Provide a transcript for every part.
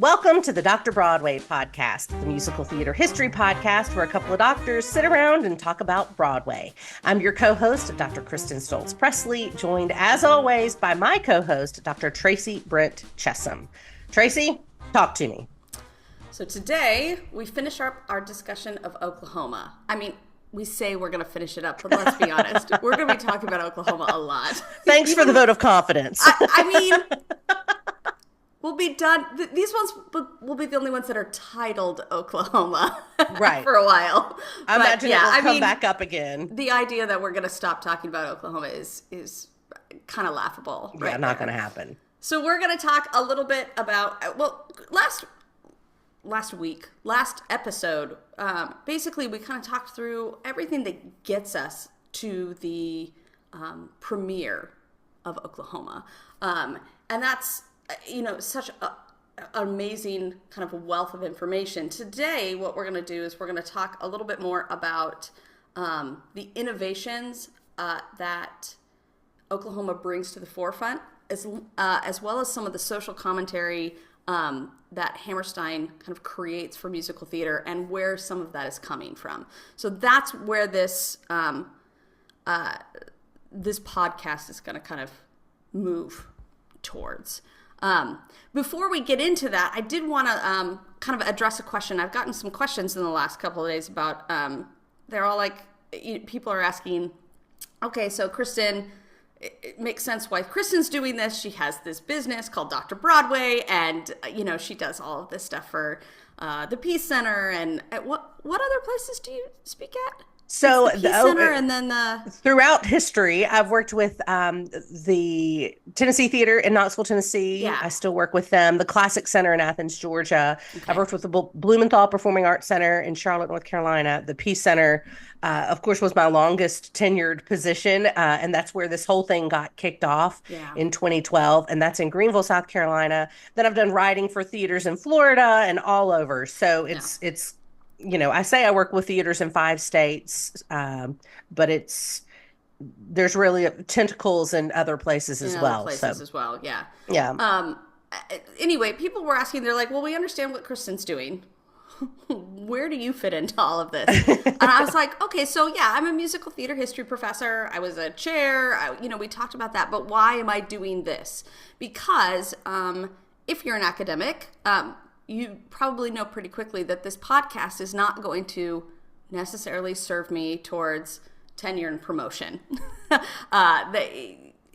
Welcome to the Dr. Broadway Podcast, the musical theater history podcast where a couple of doctors sit around and talk about Broadway. I'm your co-host, Dr. Kristin Stultz Pressley, joined as always by my co-host, Dr. Tracey Brent-Chessum. Tracey, talk to me. So today we finish up our discussion of Oklahoma. I mean, we say we're going to finish it up, but let's be honest. We're going to be talking about Oklahoma a lot. Thanks for the vote of confidence. I mean, we'll be done. These ones will be the only ones that are titled Oklahoma right. for a while. I imagine it will come back up again. The idea that we're going to stop talking about Oklahoma is kind of laughable. Yeah, not going to happen. So we're going to talk a little bit about, last episode, basically we kind of talked through everything that gets us to the premiere of Oklahoma. And that's, such an amazing kind of wealth of information. Today, what we're going to do is we're going to talk a little bit more about the innovations that Oklahoma brings to the forefront, as well as some of the social commentary that Hammerstein kind of creates for musical theater and where some of that is coming from. So that's where this podcast is going to kind of move towards. Before we get into that, I did want to kind of address a question. I've gotten some questions in the last couple of days about, they're all like, people are asking, okay, so Kristin, it makes sense why Kristin's doing this. She has this business called Dr. Broadway, and, she does all of this stuff for the Peace Center. And what other places do you speak at? So the Peace Center and then throughout history, I've worked with the Tennessee Theater in Knoxville, Tennessee. Yeah. I still work with them. The Classic Center in Athens, Georgia. Okay. I've worked with the Blumenthal Performing Arts Center in Charlotte, North Carolina. The Peace Center, of course, was my longest tenured position, and that's where this whole thing got kicked off in 2012, and that's in Greenville, South Carolina. Then I've done writing for theaters in Florida and all over. So it's I say I work with theaters in 5 states, but there's really tentacles in other places as well. Yeah. Yeah. Anyway, people were asking, they're like, well, we understand what Kristin's doing. Where do you fit into all of this? And I was like, okay, so yeah, I'm a musical theater history professor. I was a chair. We talked about that. But why am I doing this? Because if you're an academic, you probably know pretty quickly that this podcast is not going to necessarily serve me towards tenure and promotion.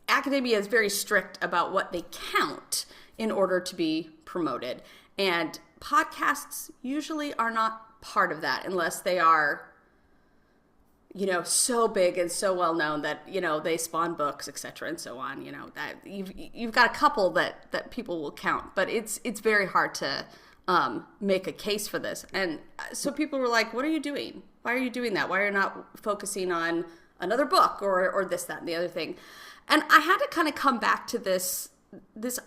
Academia is very strict about what they count in order to be promoted. And podcasts usually are not part of that unless they are, so big and so well known that, they spawn books, et cetera, and so on. That you've got a couple that people will count, but it's very hard to make a case for this. And so people were like, what are you doing? Why are you doing that? Why are you not focusing on another book or this, that, and the other thing? And I had to kind of come back to this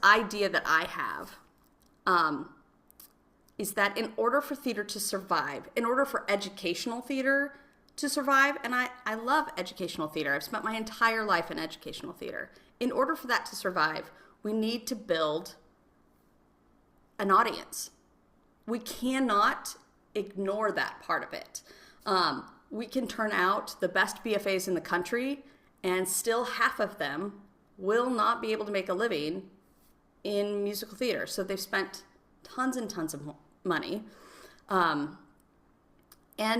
idea that I have, is that in order for theater to survive, in order for educational theater to survive, and I love educational theater. I've spent my entire life in educational theater. In order for that to survive, we need to build an audience. We cannot ignore that part of it. We can turn out the best BFAs in the country, and still half of them will not be able to make a living in musical theater. So they've spent tons and tons of money, and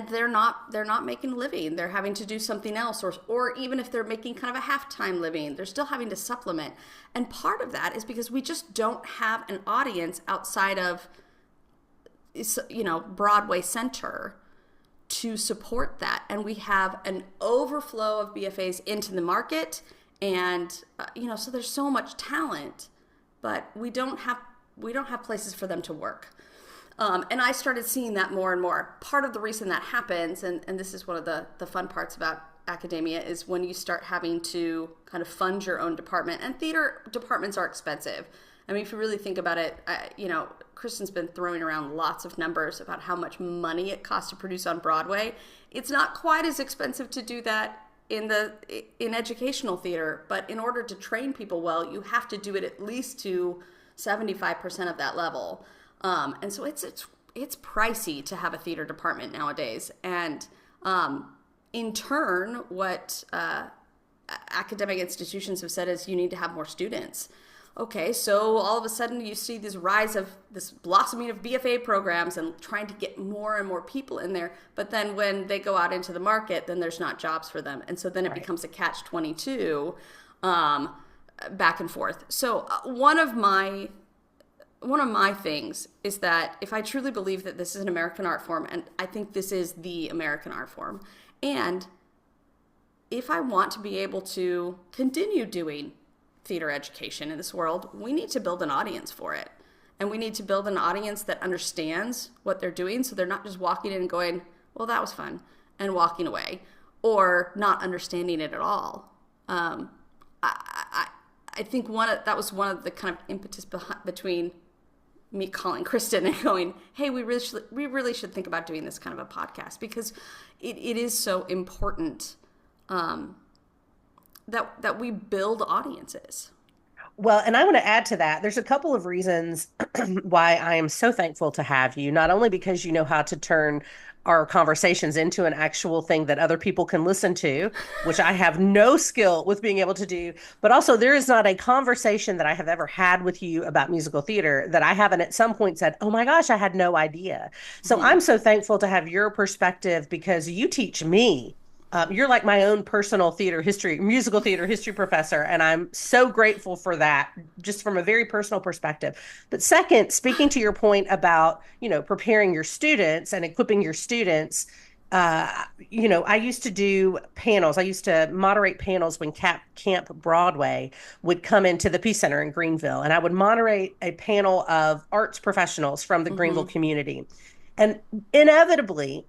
they're not making a living. They're having to do something else, or even if they're making kind of a half-time living, they're still having to supplement. And part of that is because we just don't have an audience outside of Broadway Center to support that. And we have an overflow of BFAs into the market, and so there's so much talent, but we don't have places for them to work. And I started seeing that more and more. Part of the reason that happens, and this is one of the fun parts about academia, is when you start having to kind of fund your own department. And theater departments are expensive. I mean, if you really think about it, Kristin's been throwing around lots of numbers about how much money it costs to produce on Broadway. It's not quite as expensive to do that in educational theater, but in order to train people well, you have to do it at least to 75% of that level. And so it's pricey to have a theater department nowadays. And in turn, what academic institutions have said is you need to have more students. Okay, so all of a sudden you see this rise of this blossoming of BFA programs and trying to get more and more people in there. But then when they go out into the market, then there's not jobs for them. And so then it becomes a catch-22 back and forth. So one of my things is that if I truly believe that this is an American art form, and I think this is the American art form, and if I want to be able to continue doing theater education in this world, we need to build an audience for it. And we need to build an audience that understands what they're doing, so they're not just walking in and going, well, that was fun, and walking away, or not understanding it at all. I think that was one of the kind of impetus between me calling Kristin and going, hey, we really should think about doing this kind of a podcast, because it is so important that we build audiences. Well, and I want to add to that. There's a couple of reasons why I am so thankful to have you, not only because you know how to turn our conversations into an actual thing that other people can listen to, which I have no skill with being able to do, but also there is not a conversation that I have ever had with you about musical theater that I haven't at some point said, oh my gosh, I had no idea. So I'm so thankful to have your perspective, because you teach me. You're like my own personal musical theater history professor, and I'm so grateful for that, just from a very personal perspective. But second, speaking to your point about, preparing your students and equipping your students, I used to do panels. I used to moderate panels when Camp Broadway would come into the Peace Center in Greenville, and I would moderate a panel of arts professionals from the Greenville community. And inevitably,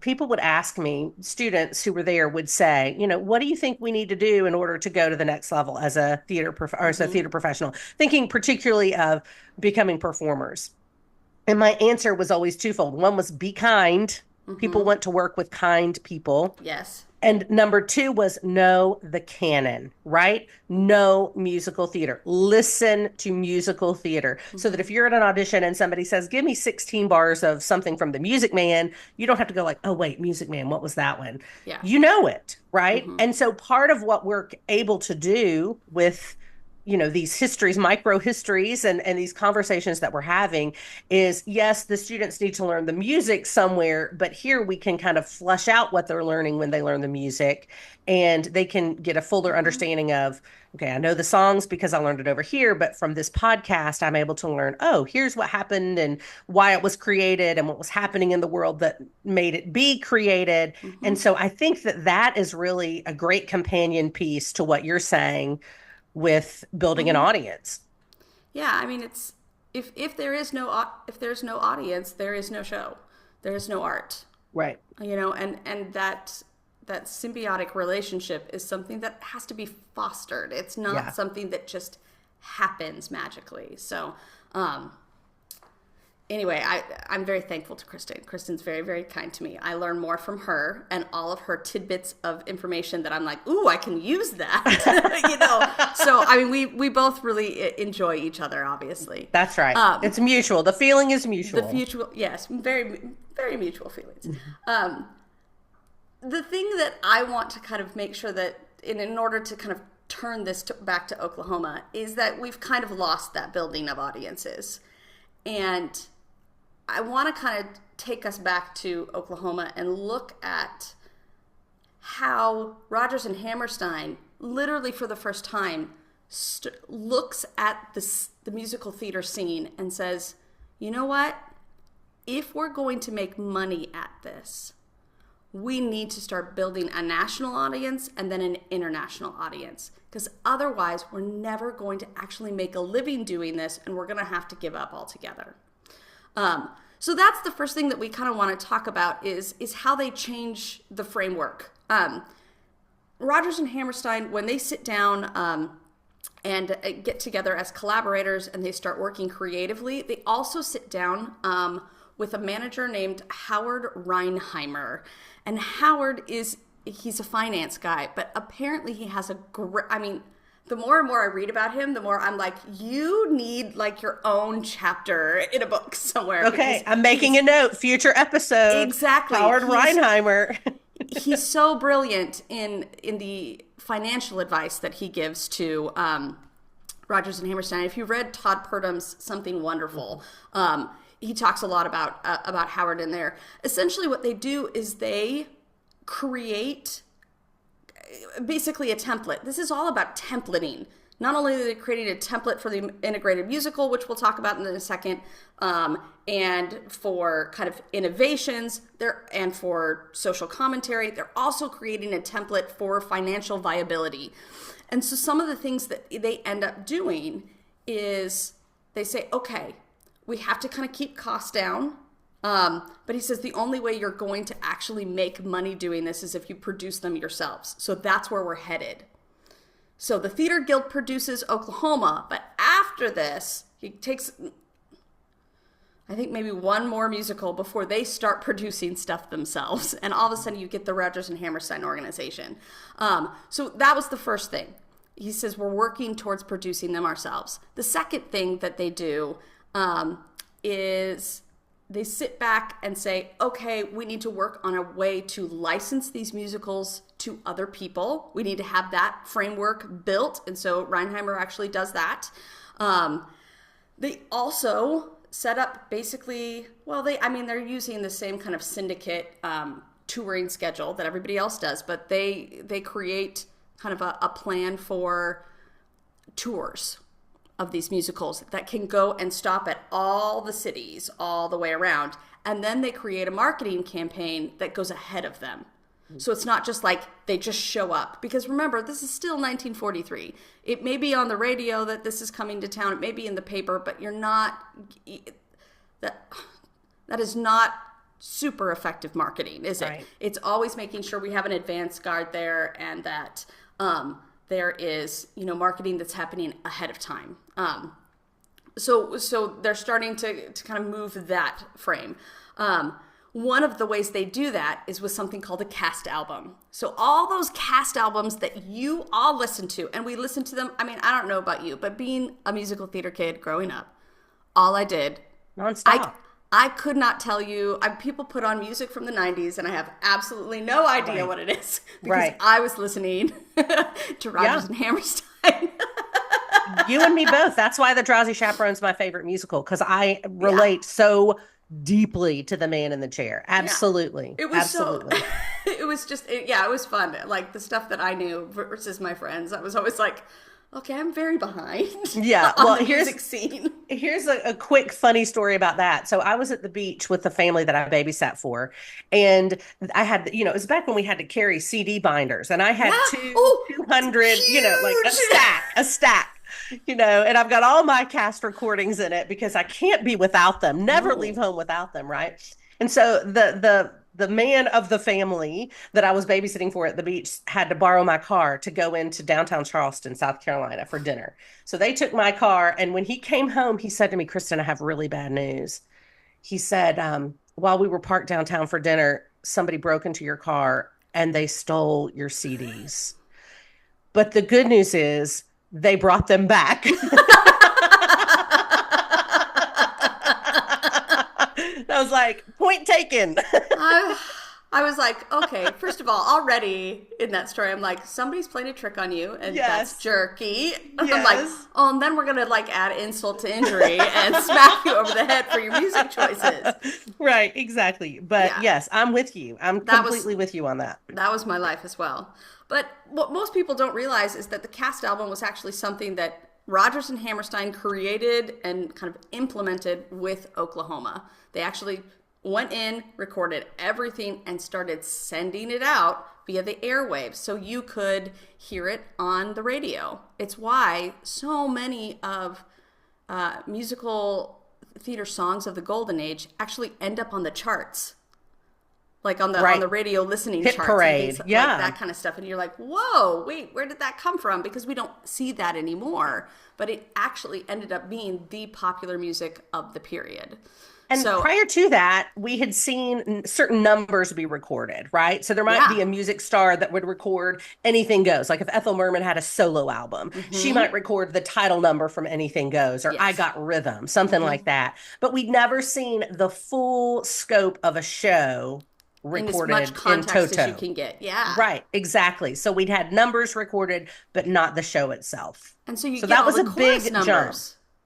people would ask me, students who were there would say, what do you think we need to do in order to go to the next level as a theater professional, thinking particularly of becoming performers. And my answer was always twofold. One was be kind. People want to work with kind people. Yes. And number two was know the canon, right? Know musical theater. Listen to musical theater. So that if you're at an audition and somebody says, give me 16 bars of something from the Music Man, you don't have to go like, oh, wait, Music Man, what was that one? Yeah. You know it, right? And so part of what we're able to do with these histories, micro histories, and these conversations that we're having is, yes, the students need to learn the music somewhere, but here we can kind of flush out what they're learning when they learn the music, and they can get a fuller understanding of, okay, I know the songs because I learned it over here, but from this podcast, I'm able to learn, oh, here's what happened and why it was created and what was happening in the world that made it be created. And so I think that is really a great companion piece to what you're saying with building an audience. Yeah, I mean, it's if there's no audience, there is no show, there is no art, right? And that symbiotic relationship is something that has to be fostered. It's not something that just happens magically. So, anyway, I'm very thankful to Kristin. Kristin's very, very kind to me. I learn more from her and all of her tidbits of information that I'm like, ooh, I can use that. So, I mean, we both really enjoy each other, obviously. It's it's mutual. The feeling is mutual. Yes, very, very mutual feelings. The thing that I want to kind of make sure that in order to kind of turn this back to Oklahoma is that we've kind of lost that building of audiences. And I want to kind of take us back to Oklahoma and look at how Rodgers and Hammerstein, literally for the first time, looks at the musical theater scene and says, you know what? If we're going to make money at this, we need to start building a national audience and then an international audience, because otherwise we're never going to actually make a living doing this, and we're going to have to give up altogether. So that's the first thing that we kind of want to talk about is how they change the framework. Rodgers and Hammerstein, when they sit down and get together as collaborators and they start working creatively, they also sit down with a manager named Howard Reinheimer. And Howard he's a finance guy, but apparently he has the more and more I read about him, the more I'm like, you need like your own chapter in a book somewhere. Okay, I'm making a note. Future episode. Exactly. Howard Reinheimer. He's so brilliant in the financial advice that he gives to Rodgers and Hammerstein. If you read Todd Purdum's Something Wonderful, he talks a lot about Howard in there. Essentially, what they do is they create basically a template. This is all about templating. Not only are they creating a template for the integrated musical, which we'll talk about in a second, and for kind of innovations and for social commentary, they're also creating a template for financial viability. And so some of the things that they end up doing is they say, okay, we have to kind of keep costs down. But he says the only way you're going to actually make money doing this is if you produce them yourselves. So that's where we're headed. So the Theater Guild produces Oklahoma, but after this, he takes, I think, maybe one more musical before they start producing stuff themselves. And all of a sudden you get the Rodgers and Hammerstein organization. So that was the first thing. He says we're working towards producing them ourselves. The second thing that they do is they sit back and say, okay, we need to work on a way to license these musicals to other people. We need to have that framework built. And so Reinheimer actually does that. They also set up basically, they're using the same kind of syndicate touring schedule that everybody else does, but they create kind of a plan for tours of these musicals that can go and stop at all the cities all the way around. And then they create a marketing campaign that goes ahead of them. So it's not just like they just show up. Because remember, this is still 1943. It may be on the radio that this is coming to town. It may be in the paper, but you're not... That is not super effective marketing, is it? Right. It's always making sure we have an advance guard there and that... there is, marketing that's happening ahead of time. So they're starting to kind of move that frame. One of the ways they do that is with something called a cast album. So all those cast albums that you all listen to, and we listen to them, I don't know about you, but being a musical theater kid growing up, all I did... Nonstop. I could not tell you. People put on music from the 90s, and I have absolutely no idea what it is because I was listening to Rodgers and Hammerstein. You and me both. That's why The Drowsy Chaperone's my favorite musical, because I relate so deeply to the man in the chair. Absolutely. It was absolutely. It was just, it was fun. Like the stuff that I knew versus my friends. I was always like, okay, I'm very behind. Yeah. On the music scene. Here's a quick funny story about that. So I was at the beach with the family that I babysat for, and I had, it was back when we had to carry CD binders, and I had 200, like a stack. And I've got all my cast recordings in it because I can't be without them. Never leave home without them, right? And so the man of the family that I was babysitting for at the beach had to borrow my car to go into downtown Charleston, South Carolina for dinner. So they took my car, and when he came home, he said to me, "Kristin, I have really bad news." He said, while we were parked downtown for dinner, somebody broke into your car and they stole your CDs. But the good news is they brought them back. I was like, point taken. I was like, okay, first of all, already in that story, I'm like, somebody's playing a trick on you, and that's jerky. Yes. I'm like, and then we're going to like add insult to injury and smack you over the head for your music choices. Right, exactly. But yes, I'm with you. I'm completely with you on that. That was my life as well. But what most people don't realize is that the cast album was actually something that Rodgers and Hammerstein created and kind of implemented with Oklahoma. They actually went in, recorded everything, and started sending it out via the airwaves so you could hear it on the radio. It's why so many of musical theater songs of the Golden Age actually end up on the charts. Like on the radio listening Hit charts. Parade. Like that kind of stuff. And you're like, whoa, wait, where did that come from? Because we don't see that anymore. But it actually ended up being the popular music of the period. And prior to that, we had seen certain numbers be recorded, right? So there might be a music star that would record Anything Goes. Like if Ethel Merman had a solo album, she might record the title number from Anything Goes, or I Got Rhythm, something like that. But we'd never seen the full scope of a show recorded in as much context as you can get. Right, exactly. So we'd had numbers recorded, but not the show itself. And so that was a big jump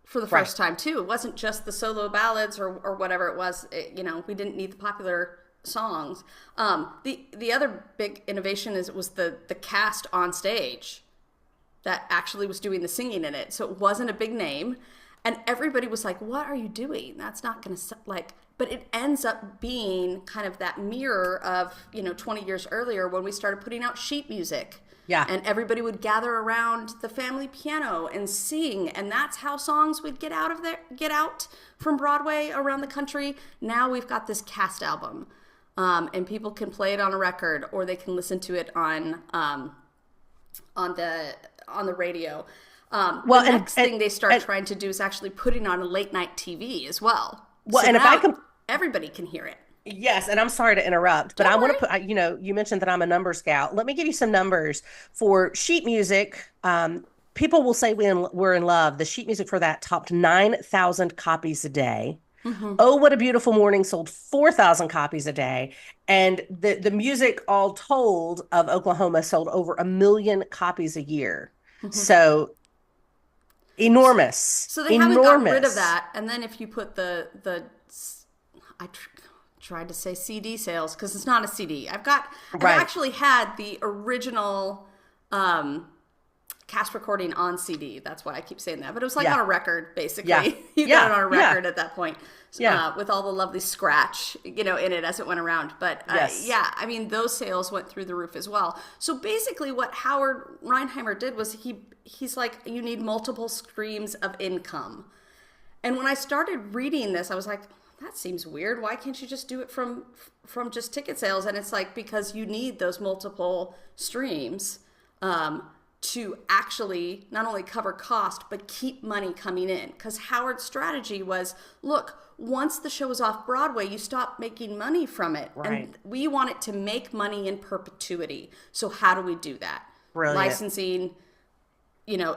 for the first time too. It wasn't just the solo ballads or whatever it was. We didn't need the popular songs. The other big innovation was the cast on stage that actually was doing the singing in it. So it wasn't a big name, and everybody was like, "What are you doing? That's not going to like." But it ends up being kind of that mirror of 20 years earlier when we started putting out sheet music. Yeah. And everybody would gather around the family piano and sing. And that's how songs would get out from Broadway around the country. Now we've got this cast album. And people can play it on a record, or they can listen to it on the radio. The next thing they start trying to do is actually putting on a late night TV as well. Well, so and everybody can hear it. Yes, and I'm sorry to interrupt, but I want to put, you mentioned that I'm a number scout. Let me give you some numbers for sheet music. People will say we're in love. The sheet music for that topped 9,000 copies a day. Oh, What a Beautiful Morning sold 4,000 copies a day. And the music all told of Oklahoma sold over 1 million copies a year. So enormous. So they haven't gotten rid of that. And then if you put I tried to say CD sales because it's not a CD. I've actually had the original cast recording on CD. That's why I keep saying that. But it was like on a record, basically. Yeah. You got it on a record at that point. With all the lovely scratch, in it as it went around. But those sales went through the roof as well. So basically what Howard Reinheimer did was he's like, you need multiple streams of income. And when I started reading this, I was like, that seems weird. Why can't you just do it from just ticket sales? And it's like, because you need those multiple streams to actually not only cover cost, but keep money coming in. Because Howard's strategy was, look, once the show is off Broadway, you stop making money from it. Right. And we want it to make money in perpetuity. So how do we do that? Brilliant. Licensing,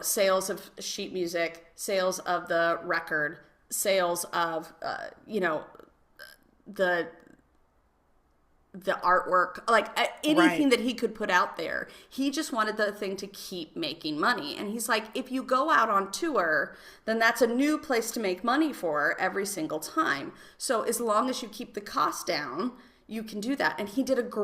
sales of sheet music, sales of the record, sales of the artwork, like anything that he could put out there. He just wanted the thing to keep making money. And he's like, if you go out on tour, then that's a new place to make money for every single time. So as long as you keep the cost down, you can do that. And he did it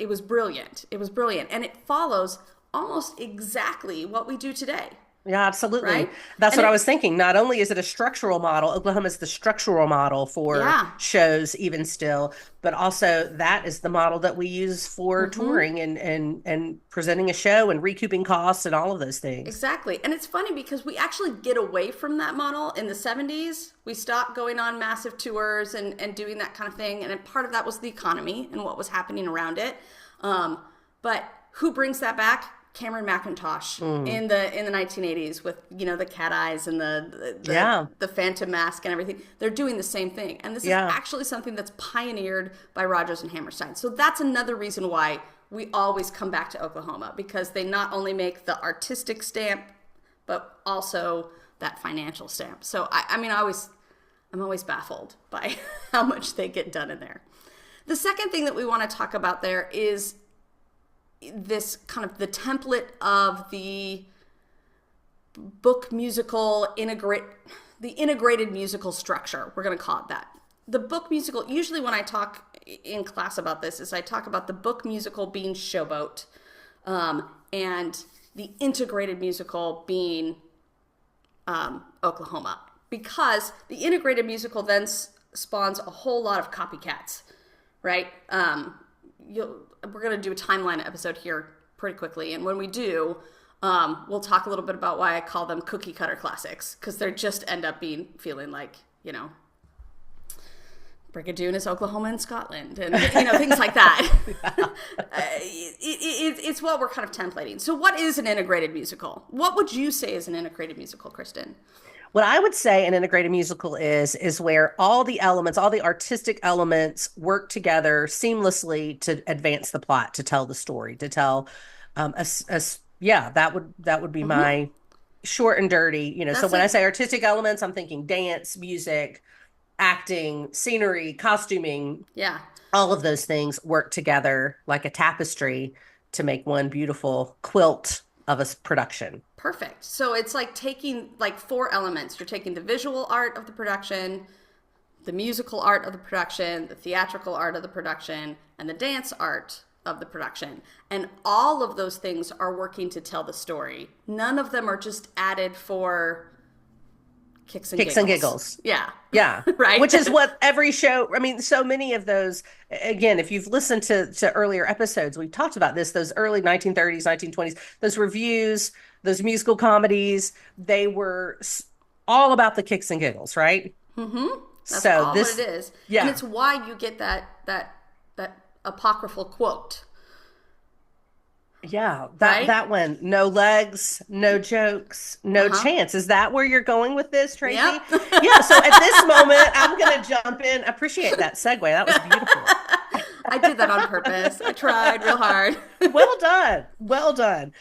was brilliant. It was brilliant. And it follows almost exactly what we do today. Yeah, absolutely. Right? That's what I was thinking. Not only is it a structural model, Oklahoma's the structural model for shows even still, but also that is the model that we use for touring and presenting a show and recouping costs and all of those things. Exactly. And it's funny because we actually get away from that model in the 70s. We stopped going on massive tours and doing that kind of thing. And part of that was the economy and what was happening around it. But who brings that back? Cameron McIntosh in the 1980s with the cat eyes and the phantom mask and everything. They're doing the same thing, and this is actually something that's pioneered by Rodgers and Hammerstein. So that's another reason why we always come back to Oklahoma, because they not only make the artistic stamp but also that financial stamp. So I'm always baffled by how much they get done in there. The second thing that we want to talk about there is this kind of the template of the book musical the integrated musical structure. We're going to call it that. The book musical, usually when I talk in class about this, is I talk about the book musical being Showboat, and the integrated musical being Oklahoma, because the integrated musical then spawns a whole lot of copycats, right? We're going to do a timeline episode here pretty quickly. And when we do, we'll talk a little bit about why I call them cookie cutter classics, because they just end up feeling like, Brigadoon is Oklahoma and Scotland and, things like that. It's what we're kind of templating. So what is an integrated musical? What would you say is an integrated musical, Kristin? What I would say an integrated musical is where all the elements, all the artistic elements work together seamlessly to advance the plot, to tell the story, to tell yeah, that would be Mm-hmm. my short and dirty, so That's when I a say artistic elements, I'm thinking dance, music, acting, scenery, costuming, yeah. all of those things work together like a tapestry to make one beautiful quilt of a production. Perfect. So it's like taking like four elements. You're taking the visual art of the production, the musical art of the production, the theatrical art of the production, and the dance art of the production. And all of those things are working to tell the story. None of them are just added for kicks and Kicks giggles. and giggles. Yeah. Yeah. Right. Which is what every show, I mean, so many of those, again, if you've listened to earlier episodes, we've talked about this, those early 1930s, 1920s, those reviews, those musical comedies, they were all about the kicks and giggles, right? Mm-hmm. That's So all this, what it is. yeah. And it's why you get that apocryphal quote. Yeah, Right? that one. No legs, no jokes, no chance. Is that where you're going with this, Tracy? Yep. Yeah, so at this moment, I'm going to jump in. Appreciate that segue. That was beautiful. I did that on purpose. I tried real hard. Well done. Well done.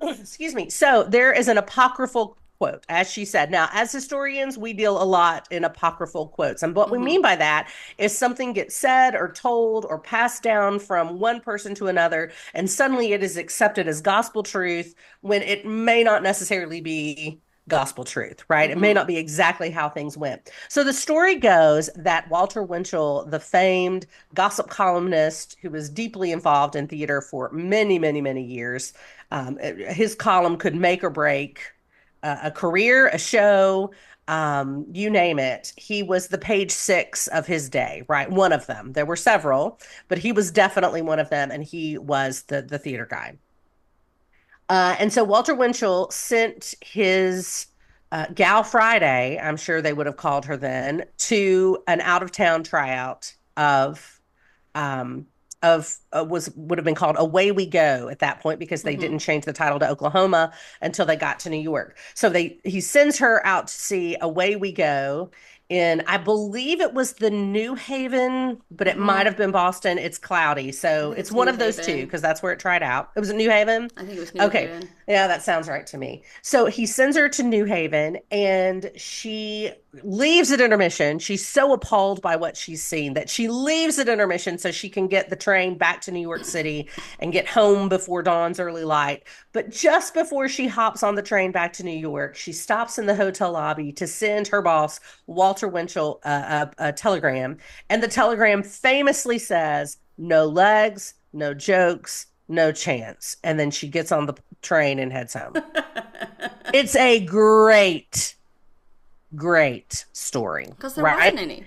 Excuse me. So there is an apocryphal quote, as she said. Now, as historians, we deal a lot in apocryphal quotes. And what we mean by that is something gets said or told or passed down from one person to another, and suddenly it is accepted as gospel truth when it may not necessarily be gospel truth, right? It may not be exactly how things went. So the story goes that Walter Winchell, the famed gossip columnist who was deeply involved in theater for many, many, many years, his column could make or break a career, a show, you name it. He was the page six of his day, right? One of them. There were several, but he was definitely one of them, and he was the theater guy. And so Walter Winchell sent his Gal Friday, I'm sure they would have called her then, to an out of town tryout um, would have been called Away We Go at that point because they didn't change the title to Oklahoma until they got to New York. So he sends her out to see Away We Go in, I believe it was the New Haven, but it might have been Boston. It's cloudy. So it's one New of those Haven. two because that's where it tried out. It was at New Haven. I think it was New Okay. Haven. Yeah, that sounds right to me. So he sends her to New Haven and she leaves at intermission. She's so appalled by what she's seen that she leaves at intermission so she can get the train back to New York City and get home before dawn's early light. But just before she hops on the train back to New York, she stops in the hotel lobby to send her boss, Walter Winchell, a telegram. And the telegram famously says, "No legs, no jokes, no chance." And then she gets on the train and heads home. It's a great story. Because there wasn't any.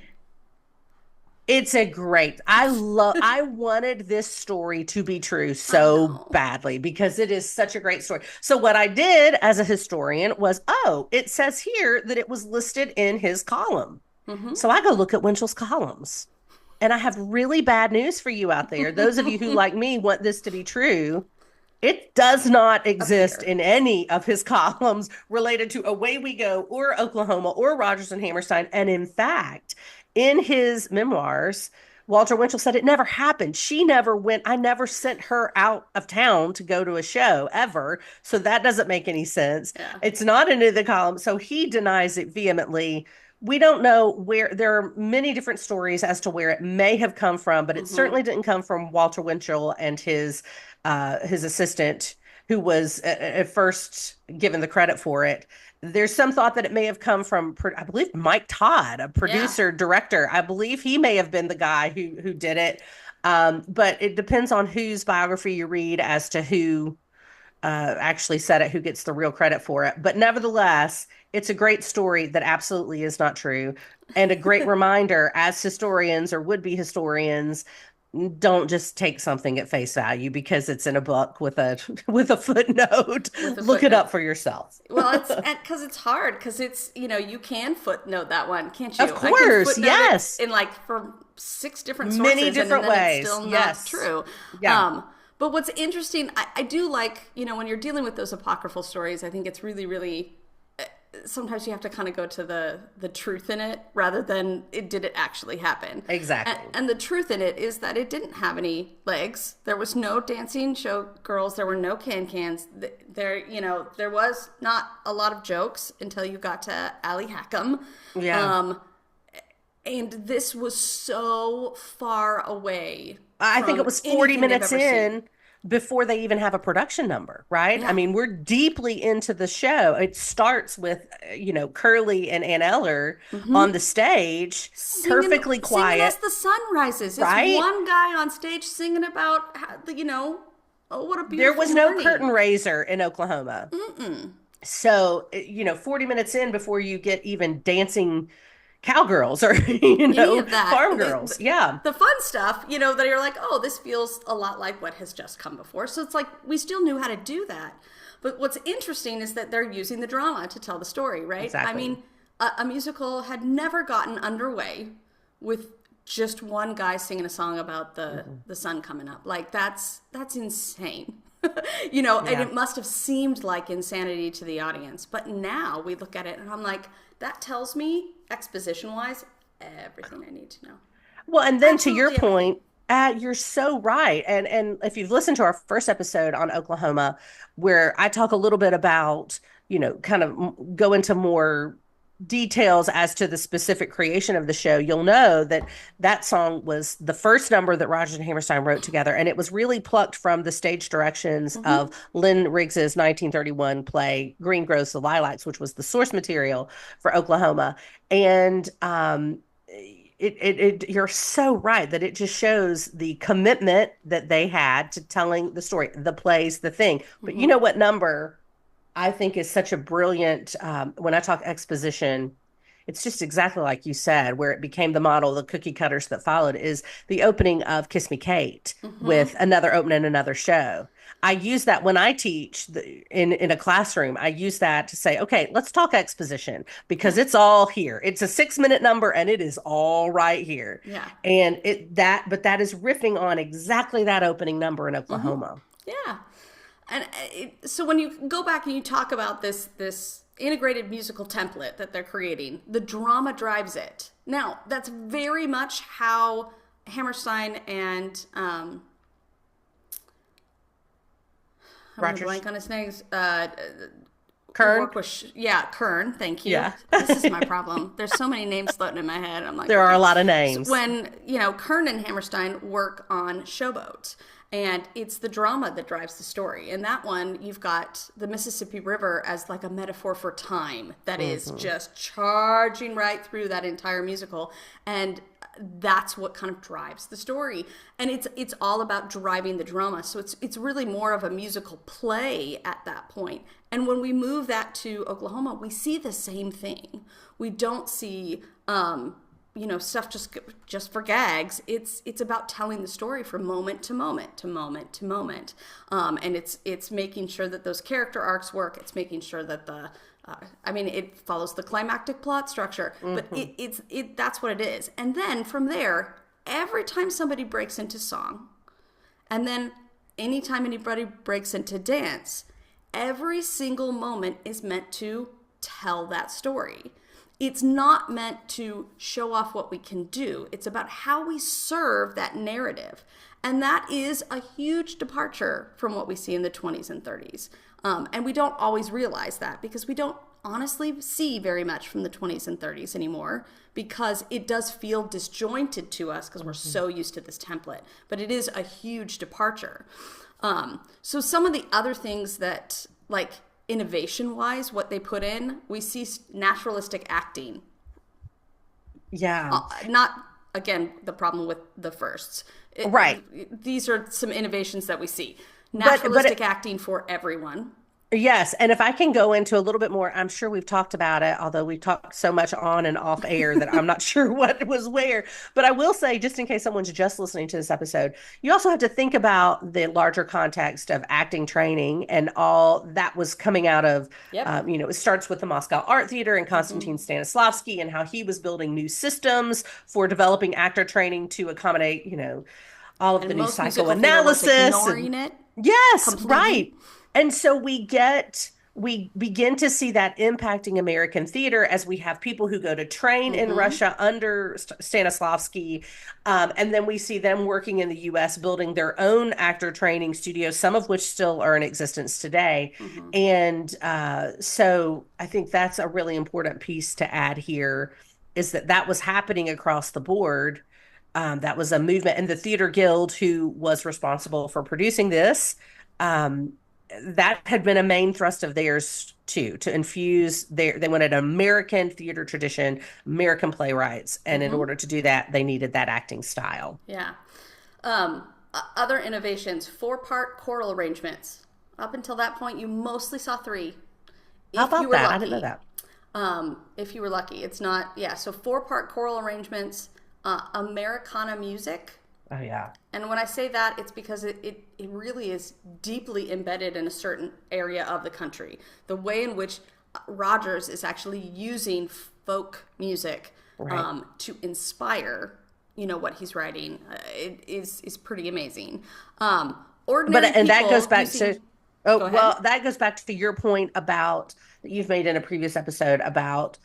It's a great, I wanted this story to be true so badly because it is such a great story. So what I did as a historian was, it says here that it was listed in his column. So I go look at Winchell's columns. And I have really bad news for you out there. Those of you who, like me, want this to be true. It does not exist in any of his columns related to Away We Go or Oklahoma or Rodgers and Hammerstein. And in fact, in his memoirs, Walter Winchell said it never happened. She never went. I never sent her out of town to go to a show ever. So that doesn't make any sense. Yeah. It's not in the column. So he denies it vehemently. We don't know where. There are many different stories as to where it may have come from, but it certainly didn't come from Walter Winchell and his assistant, who was at first given the credit for it. There's some thought that it may have come from, I believe, Mike Todd, a producer, director. I believe he may have been the guy who did it. But it depends on whose biography you read as to who actually said it, who gets the real credit for it. But nevertheless, it's a great story that absolutely is not true. And a great reminder as historians or would-be historians, don't just take something at face value because it's in a book with a footnote. Look it up for yourself. Well, it's because it's hard because it's, you can footnote that one, can't you? Of course, yes. In from 6 different sources. Many different ways. It's still not true. Yeah. But what's interesting, I do like, when you're dealing with those apocryphal stories, I think it's really, really sometimes you have to kind of go to the truth in it rather than did it actually happen. Exactly. And the truth in it is that it didn't have any legs. There was no dancing showgirls. There were no can-cans. There was not a lot of jokes until you got to Allie Hackham. Yeah. And this was so far away. I think it was 40 minutes in before they even have a production number, right? Yeah. I mean, we're deeply into the show. It starts with, Curly and Ann Eller on the stage, perfectly quiet. Singing as the sun rises. Right? It's one guy on stage singing about, oh, what a beautiful There was morning. no curtain raiser in Oklahoma. So, 40 minutes in before you get even dancing cowgirls or, Any of that. farm girls. Yeah. The fun stuff, that you're like, oh, this feels a lot like what has just come before. So it's like, we still knew how to do that. But what's interesting is that they're using the drama to tell the story, right? Exactly. I mean, a musical had never gotten underway with just one guy singing a song about the sun coming up. Like, that's insane. And it must have seemed like insanity to the audience. But now we look at it and I'm like, that tells me, exposition-wise, everything I need to know. Well, and then to your point, you're so right. And if you've listened to our first episode on Oklahoma, where I talk a little bit about, kind of go into more details as to the specific creation of the show, you'll know that that song was the first number that Rodgers and Hammerstein wrote together. And it was really plucked from the stage directions of Lynn Riggs's 1931 play, Green Grows the Lilacs, which was the source material for Oklahoma. And you're so right that it just shows the commitment that they had to telling the story, the plays, the thing. But you know what number I think is such a brilliant, when I talk exposition, it's just exactly like you said, where it became the model, the cookie cutters that followed, is the opening of Kiss Me Kate with another opening, another show. I use that when I teach in a classroom. I use that to say, okay, let's talk exposition because it's all here. It's a 6-minute number and it is all right here. Yeah. And but that is riffing on exactly that opening number in Oklahoma. Yeah. And so when you go back and you talk about this integrated musical template that they're creating, the drama drives it. Now, that's very much how Hammerstein and I'm blank on his names. Kern? Kern. Thank you. Yeah. This is my problem. There's so many names floating in my head. I'm like, there are a lot of names. So when, Kern and Hammerstein work on Showboat, and it's the drama that drives the story. In that one, you've got the Mississippi River as like a metaphor for time that is just charging right through that entire musical. And that's what kind of drives the story. And it's all about driving the drama. So it's really more of a musical play at that point. And when we move that to Oklahoma, we see the same thing. We don't see stuff just for gags. It's about telling the story from moment to moment to moment to moment. And it's making sure that those character arcs work. It's making sure that it follows the climactic plot structure, but that's what it is. And then from there, every time somebody breaks into song, and then anytime anybody breaks into dance, every single moment is meant to tell that story. It's not meant to show off what we can do. It's about how we serve that narrative. And that is a huge departure from what we see in the 20s and 30s. And we don't always realize that because we don't honestly see very much from the 20s and 30s anymore because it does feel disjointed to us because we're so used to this template. But it is a huge departure. So some of the other things that, like, innovation-wise, what they put in, we see naturalistic acting. Yeah. Not, again, the problem with the firsts. Right. These are some innovations that we see. Naturalistic acting for everyone. Yes. And if I can go into a little bit more, I'm sure we've talked about it, although we've talked so much on and off air that I'm not sure what was where. But I will say, just in case someone's just listening to this episode, you also have to think about the larger context of acting training and all that was coming out of, it starts with the Moscow Art Theater and Konstantin Stanislavski and how he was building new systems for developing actor training to accommodate, all of the new psychoanalysis. Ignoring it. Yes, completely. right. And so we get we begin to see that impacting American theater as we have people who go to train in Russia under Stanislavski. And then we see them working in the US, building their own actor training studios, some of which still are in existence today. And so I think that's a really important piece to add here, is that that was happening across the board. That was a movement. And the Theater Guild, who was responsible for producing this, that had been a main thrust of theirs too, to infuse they wanted an American theater tradition, American playwrights. And in order to do that, they needed that acting style. Yeah. Other innovations, 4-part choral arrangements. Up until that point, you mostly saw 3. How about that? I didn't know that. If you were lucky. It's not, yeah. So 4-part choral arrangements, Americana music. Oh, yeah. And when I say that, it's because it really is deeply embedded in a certain area of the country. The way in which Rogers is actually using folk music to inspire, what he's writing, is pretty amazing. Ordinary people that goes back using, to that goes back to your point about that you've made in a previous episode about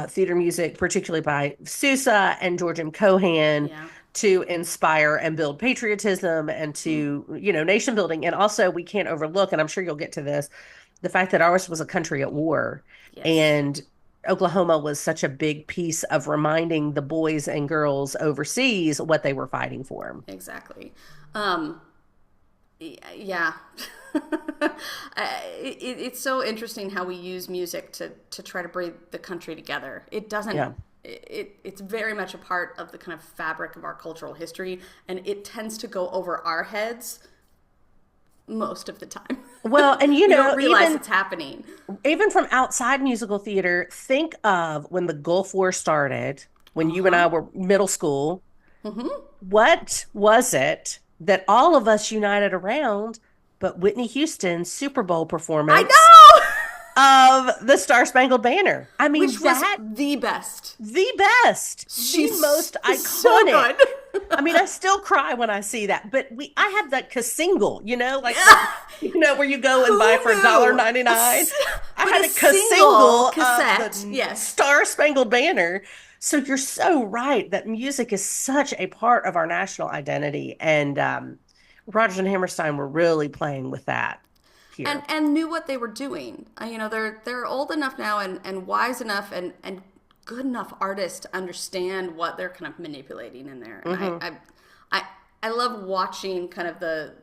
theater music, particularly by Sousa and George M. Cohan. Yeah. To inspire and build patriotism and to, nation building. And also we can't overlook, and I'm sure you'll get to this, the fact that ours was a country at war. Yes. And Oklahoma was such a big piece of reminding the boys and girls overseas what they were fighting for. Exactly. Yeah. It's so interesting how we use music to try to bring the country together. It doesn't... Yeah. It's very much a part of the kind of fabric of our cultural history, and it tends to go over our heads most of the time. Well, and you don't realize it's happening. Even from outside musical theater, think of when the Gulf War started, when you and I were middle school. What was it that all of us united around but Whitney Houston's Super Bowl performance? I know! Of the Star Spangled Banner. I mean, which was the best. The best. She's the most iconic. So good. I mean, I still cry when I see that. But I had that single, like where you go and buy for $1.99. I had a single cassette. Yes. Star Spangled Banner. So you're so right that music is such a part of our national identity, and Rodgers and Hammerstein were really playing with that. And knew what they were doing. They're old enough now and wise enough and good enough artists to understand what they're kind of manipulating in there. And I love watching kind of the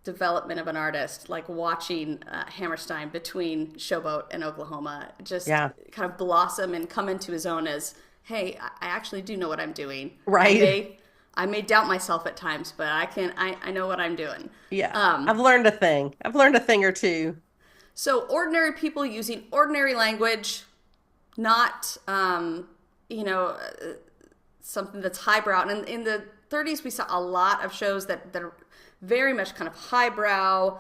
development of an artist, like watching Hammerstein between Showboat and Oklahoma just kind of blossom and come into his own as, hey, I actually do know what I'm doing. Right. I may doubt myself at times, but I know what I'm doing. Yeah. I've learned a thing. I've learned a thing or two. So ordinary people using ordinary language, not, something that's highbrow. And in the 30s, we saw a lot of shows that are very much kind of highbrow,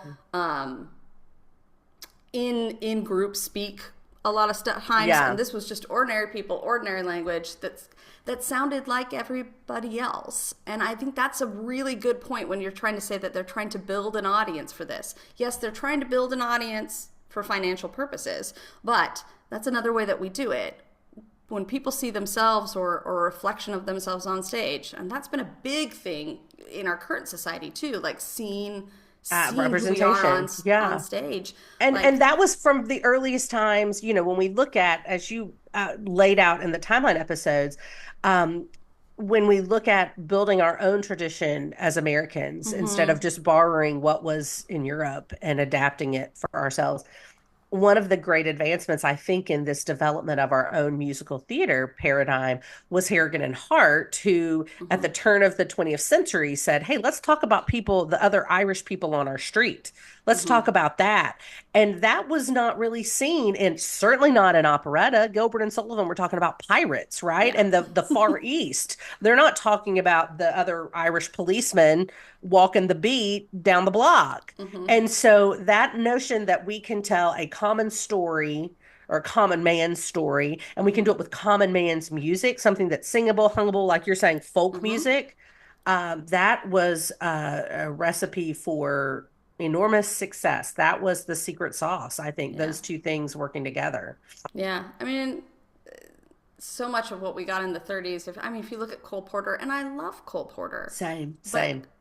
in group speak a lot of times. Yeah. And this was just ordinary people, ordinary language that sounded like everybody else. And I think that's a really good point when you're trying to say that they're trying to build an audience for this. Yes, they're trying to build an audience for financial purposes, but that's another way that we do it. When people see themselves or a reflection of themselves on stage, and that's been a big thing in our current society too, like seeing representation who we are on stage. And that was from the earliest times, when we look at, as you laid out in the timeline episodes, when we look at building our own tradition as Americans, instead of just borrowing what was in Europe and adapting it for ourselves. One of the great advancements, I think, in this development of our own musical theater paradigm was Harrigan and Hart, who at the turn of the 20th century said, hey, let's talk about the other Irish people on our street. Let's talk about that. And that was not really seen, and certainly not in operetta. Gilbert and Sullivan were talking about pirates, right? Yeah. And the Far East. They're not talking about the other Irish policemen walking the beat down the block. And so that notion that we can tell a common story or a common man's story, and we can do it with common man's music, something that's singable, hungable, like you're saying, folk music, that was a recipe for enormous success. That was the secret sauce, I think, Yeah. those two things working together. Yeah. I mean, so much of what we got in the 30s, if you look at Cole Porter, and I love Cole Porter. Same.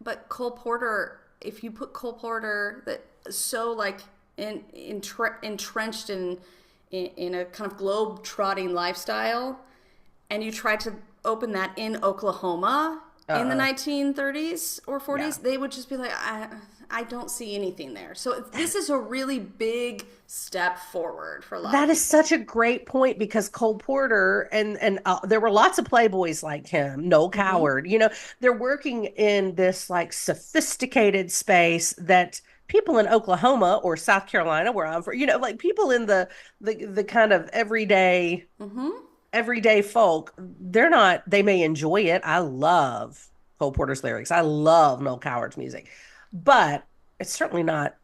But Cole Porter, if you put Cole Porter that so like entrenched in a kind of globe trotting lifestyle, and you try to open that in Oklahoma in the 1930s or 40s, they would just be like, I don't see anything there. So this is a really big step forward for a lot. That is such a great point, because Cole Porter and there were lots of playboys like him, Noel Coward, they're working in this like sophisticated space that people in Oklahoma or South Carolina, where I'm from, like people in the kind of everyday folk, they may enjoy it. I love Cole Porter's lyrics. I love Noel Coward's music, but it's certainly not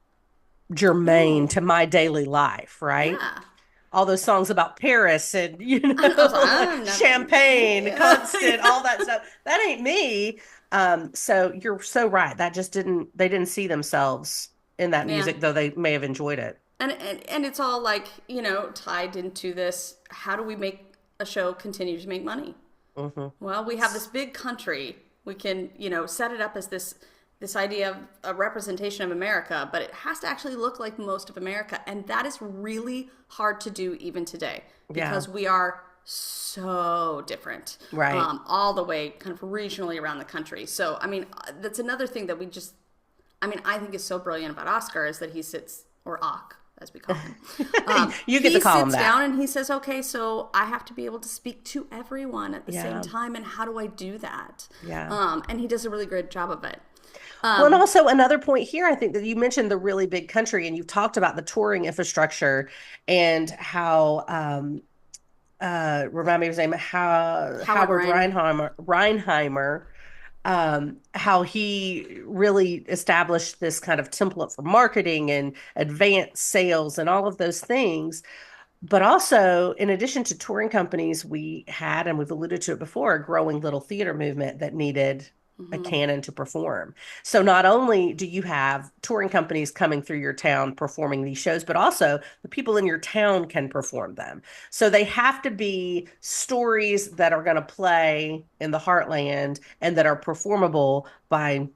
germane to my daily life, right? Yeah. All those songs about Paris and, champagne, constant, all that stuff. That ain't me. So you're so right. That just they didn't see themselves in that music, though they may have enjoyed it. And it's all like, tied into this. How do we make a show continue to make money? Mm-hmm. Well, we have this big country. We can, set it up as this idea of a representation of America, but it has to actually look like most of America. And that is really hard to do even today, because we are so different, right? All the way kind of regionally around the country. So, that's another thing that I think is so brilliant about Oscar, is that he sits, or Ock, as we call him. You get to call him that. He sits down and he says, okay, so I have to be able to speak to everyone at the same time. And how do I do that? Yeah. And he does a really great job of it. Well, and also another point here, I think that you mentioned the really big country, and you've talked about the touring infrastructure and how, remind me of his name, Howard Reinheimer, how he really established this kind of template for marketing and advanced sales and all of those things. But also, in addition to touring companies, we had, and we've alluded to it before, a growing little theater movement that needed a canon to perform. So not only do you have touring companies coming through your town performing these shows, but also the people in your town can perform them. So they have to be stories that are going to play in the heartland and that are performable by,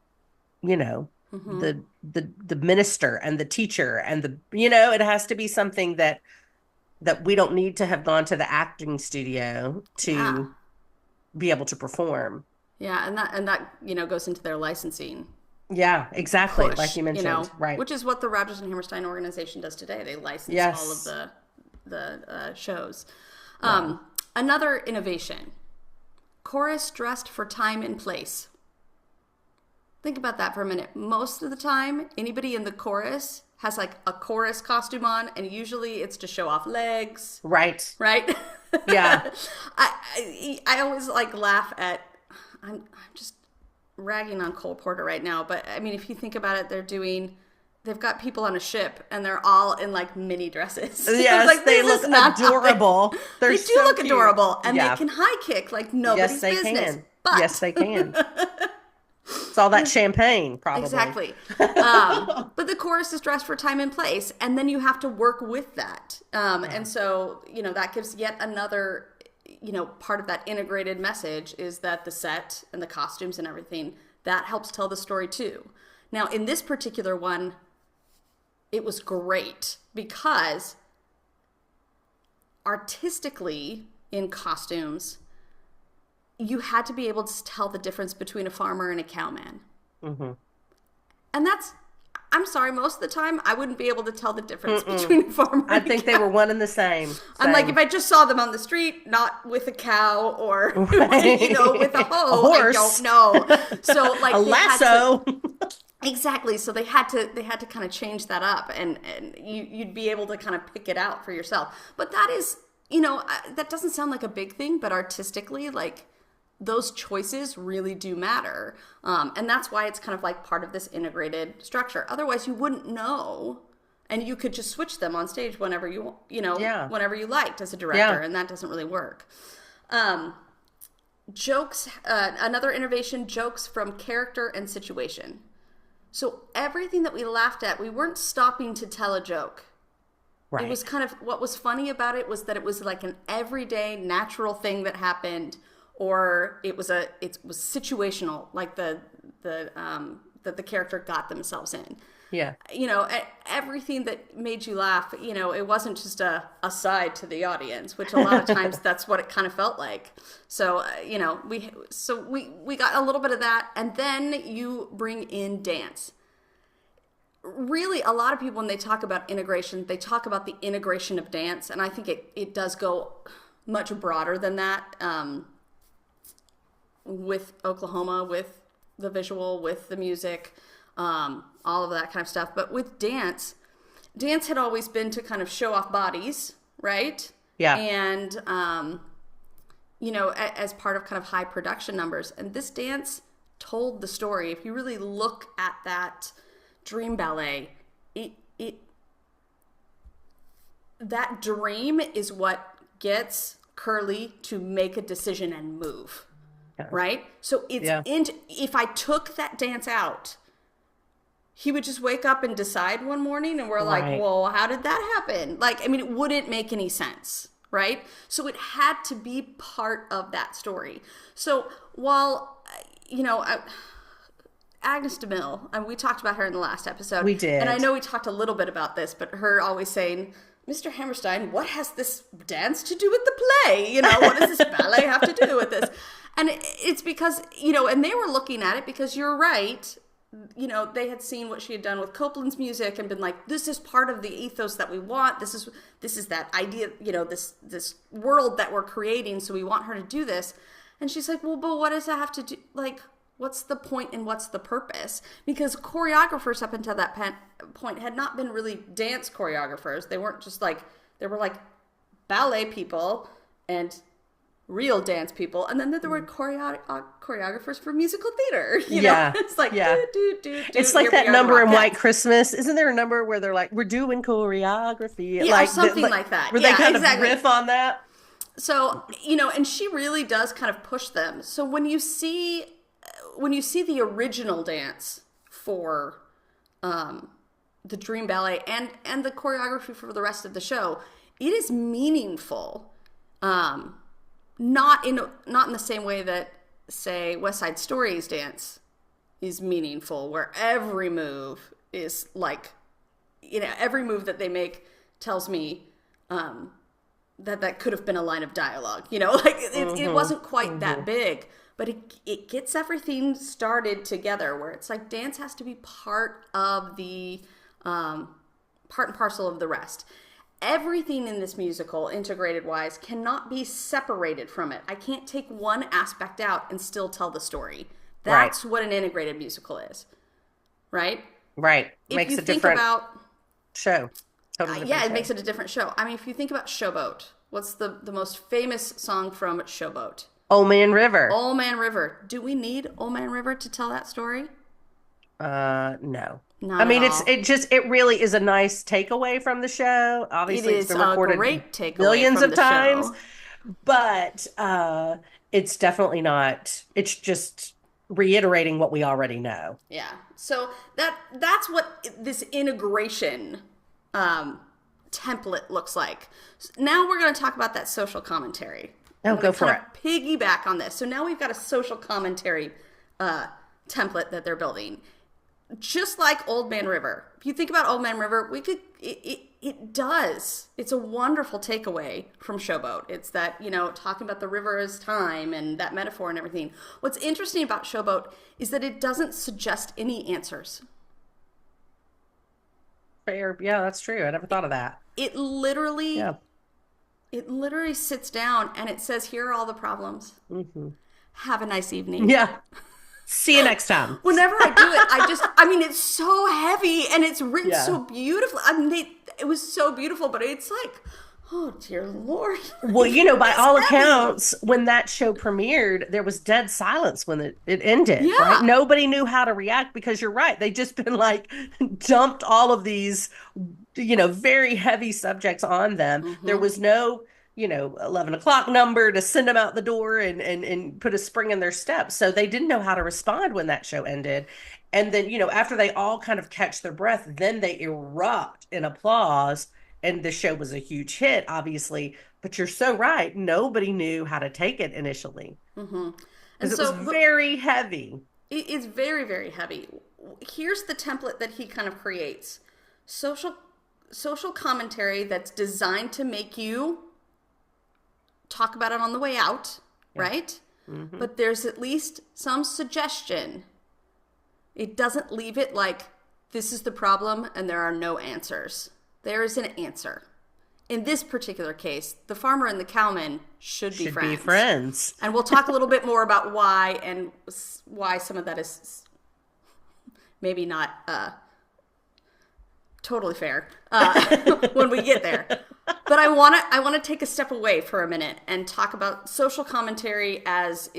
the minister and the teacher and it has to be something that we don't need to have gone to the acting studio to be able to perform. Yeah, and that goes into their licensing. Yeah, exactly. Push, like you mentioned, right? Which is what the Rodgers and Hammerstein organization does today. They license all of the shows. Another innovation: chorus dressed for time and place. Think about that for a minute. Most of the time, anybody in the chorus has like a chorus costume on, and usually it's to show off legs. Right. Right. Yeah. I always laugh at. I'm just ragging on Cole Porter right now, but if you think about it, they've got people on a ship and they're all in mini dresses. Yes, they look adorable. They do look adorable, and they can high kick like nobody's business. But yes, they can. It's all that champagne, probably. Exactly. But the chorus is dressed for time and place, and then you have to work with that. And so, that gives yet another, part of that integrated message is that the set and the costumes and everything, that helps tell the story too. Now, in this particular one, it was great because artistically in costumes, you had to be able to tell the difference between a farmer and a cowman. Mm-hmm. And I'm sorry, most of the time, I wouldn't be able to tell the difference between a farmer and a think they were one and the same. I'm like, if I just saw them on the street, not with a cow or, with a hoe, I don't know. So, a lasso. Exactly. So they had to kind of change that up, and you'd be able to kind of pick it out for yourself. But that is, that doesn't sound like a big thing, but artistically, those choices really do matter. And that's why it's kind of part of this integrated structure. Otherwise, you wouldn't know, and you could just switch them on stage whenever whenever you liked as a director, and that doesn't really work. Jokes, another innovation, jokes from character and situation. So everything that we laughed at, we weren't stopping to tell a joke. Right. It was kind of, what was funny about it was that it was like an everyday natural thing that happened, or it was situational, like that the character got themselves in. Yeah. Everything that made you laugh, it wasn't just a aside to the audience, which a lot of times that's what it kind of felt like. So, we got a little bit of that. And then you bring in dance. Really, a lot of people, when they talk about integration, they talk about the integration of dance. And I think it does go much broader than that, with Oklahoma, with the visual, with the music, all of that kind of stuff. But with dance had always been to kind of show off bodies, right? Yeah. And, as part of kind of high production numbers. And this dance told the story. If you really look at that dream ballet, that dream is what gets Curly to make a decision and move. Yeah. Right? So if I took that dance out, he would just wake up and decide one morning, and we're like, well, how did that happen? It wouldn't make any sense, right? So it had to be part of that story. So while, Agnes DeMille, and we talked about her in the last episode. We did. And I know we talked a little bit about this, but her always saying, Mr. Hammerstein, what has this dance to do with the play? What does this ballet have to do with this? And it's because, and they were looking at it because you're right. They had seen what she had done with Copland's music and been like, this is part of the ethos that we want. This is that idea, this world that we're creating. So we want her to do this. And she's like, well, but what does that have to do? What's the point and what's the purpose? Because choreographers up until that point had not been really dance choreographers. They weren't just they were ballet people and real dance people, and then there were choreographers for musical theater. It's like it's like that number in White Christmas. Isn't there a number where they're like, we're doing choreography, something like that? Where they kind of riff on that. So and she really does kind of push them. So when you see the original dance for the Dream Ballet and the choreography for the rest of the show, it is meaningful. Not in the same way that, say, West Side Story's dance is meaningful, where every move is every move that they make tells me that could have been a line of dialogue. It wasn't quite that big, but it gets everything started together, where it's like dance has to be part of the part and parcel of the rest. Everything in this musical, integrated wise, cannot be separated from it. I can't take one aspect out and still tell the story. That's what an integrated musical is. Right? Right. Makes a different show. Totally different show. It makes it a different show. I mean, if you think about Showboat, what's the most famous song from Showboat? Old Man River. Old Man River. Do we need Old Man River to tell that story? No. Not I mean, at all. it really is a nice takeaway from the show. Obviously, it's been recorded great takeaway billions from of the times, show. But it's definitely not. It's just reiterating what we already know. Yeah. So that's what this integration template looks like. Now we're going to talk about that social commentary. Oh, go for it. Piggyback on this. So now we've got a social commentary template that they're building. Just like Old Man River. If you think about Old Man River, it does. It's a wonderful takeaway from Showboat. It's that, talking about the river as time and that metaphor and everything. What's interesting about Showboat is that it doesn't suggest any answers. Fair. Yeah, that's true. I never thought of that. It literally sits down and it says, here are all the problems. Mm-hmm. Have a nice evening. Yeah. See you next time. Whenever I do it, it's so heavy and it's written so beautifully. It was so beautiful, but it's like, oh, dear Lord. Well, by all accounts, when that show premiered, there was dead silence when it ended. Yeah. Right? Nobody knew how to react because you're right. They just been dumped all of these, very heavy subjects on them. Mm-hmm. There was no 11 o'clock number to send them out the door and put a spring in their step. So they didn't know how to respond when that show ended. And then, after they all kind of catch their breath, then they erupt in applause. And the show was a huge hit, obviously. But you're so right. Nobody knew how to take it initially. Mm-hmm. Because it was very heavy. It's very, very heavy. Here's the template that he kind of creates. Social commentary that's designed to make you talk about it on the way out, right? Mm-hmm. But there's at least some suggestion. It doesn't leave it like, this is the problem and there are no answers. There is an answer. In this particular case, the farmer and the cowman should be friends. And we'll talk a little bit more about why and why some of that is maybe not totally fair when we get there. But I want to take a step away for a minute and talk about social commentary as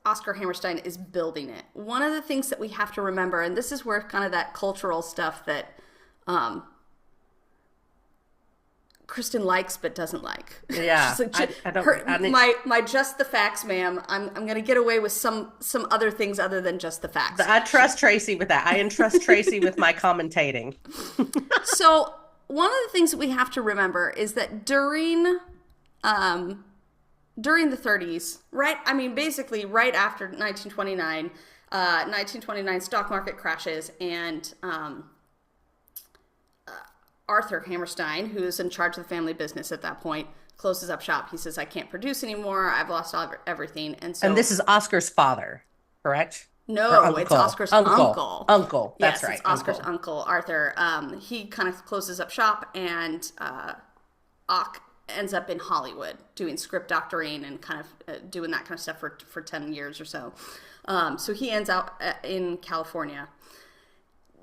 Oscar Hammerstein is building it. One of the things that we have to remember, and this is where kind of that cultural stuff that Kristin likes but doesn't like. Yeah, my just the facts, ma'am. I'm going to get away with some other things other than just the facts. I trust Tracey with that. I entrust Tracey with my commentating. So one of the things that we have to remember is that during the 30s, right? I mean, basically right after 1929 stock market crashes, and Arthur Hammerstein, who is in charge of the family business at that point, closes up shop. He says, I can't produce anymore. I've lost everything. And this is Oscar's father, correct? No, it's Oscar's uncle. Uncle, that's right. It's Oscar's uncle, Arthur. He kind of closes up shop, and Ock ends up in Hollywood doing script doctoring and kind of doing that kind of stuff for 10 years or so. So he ends up in California.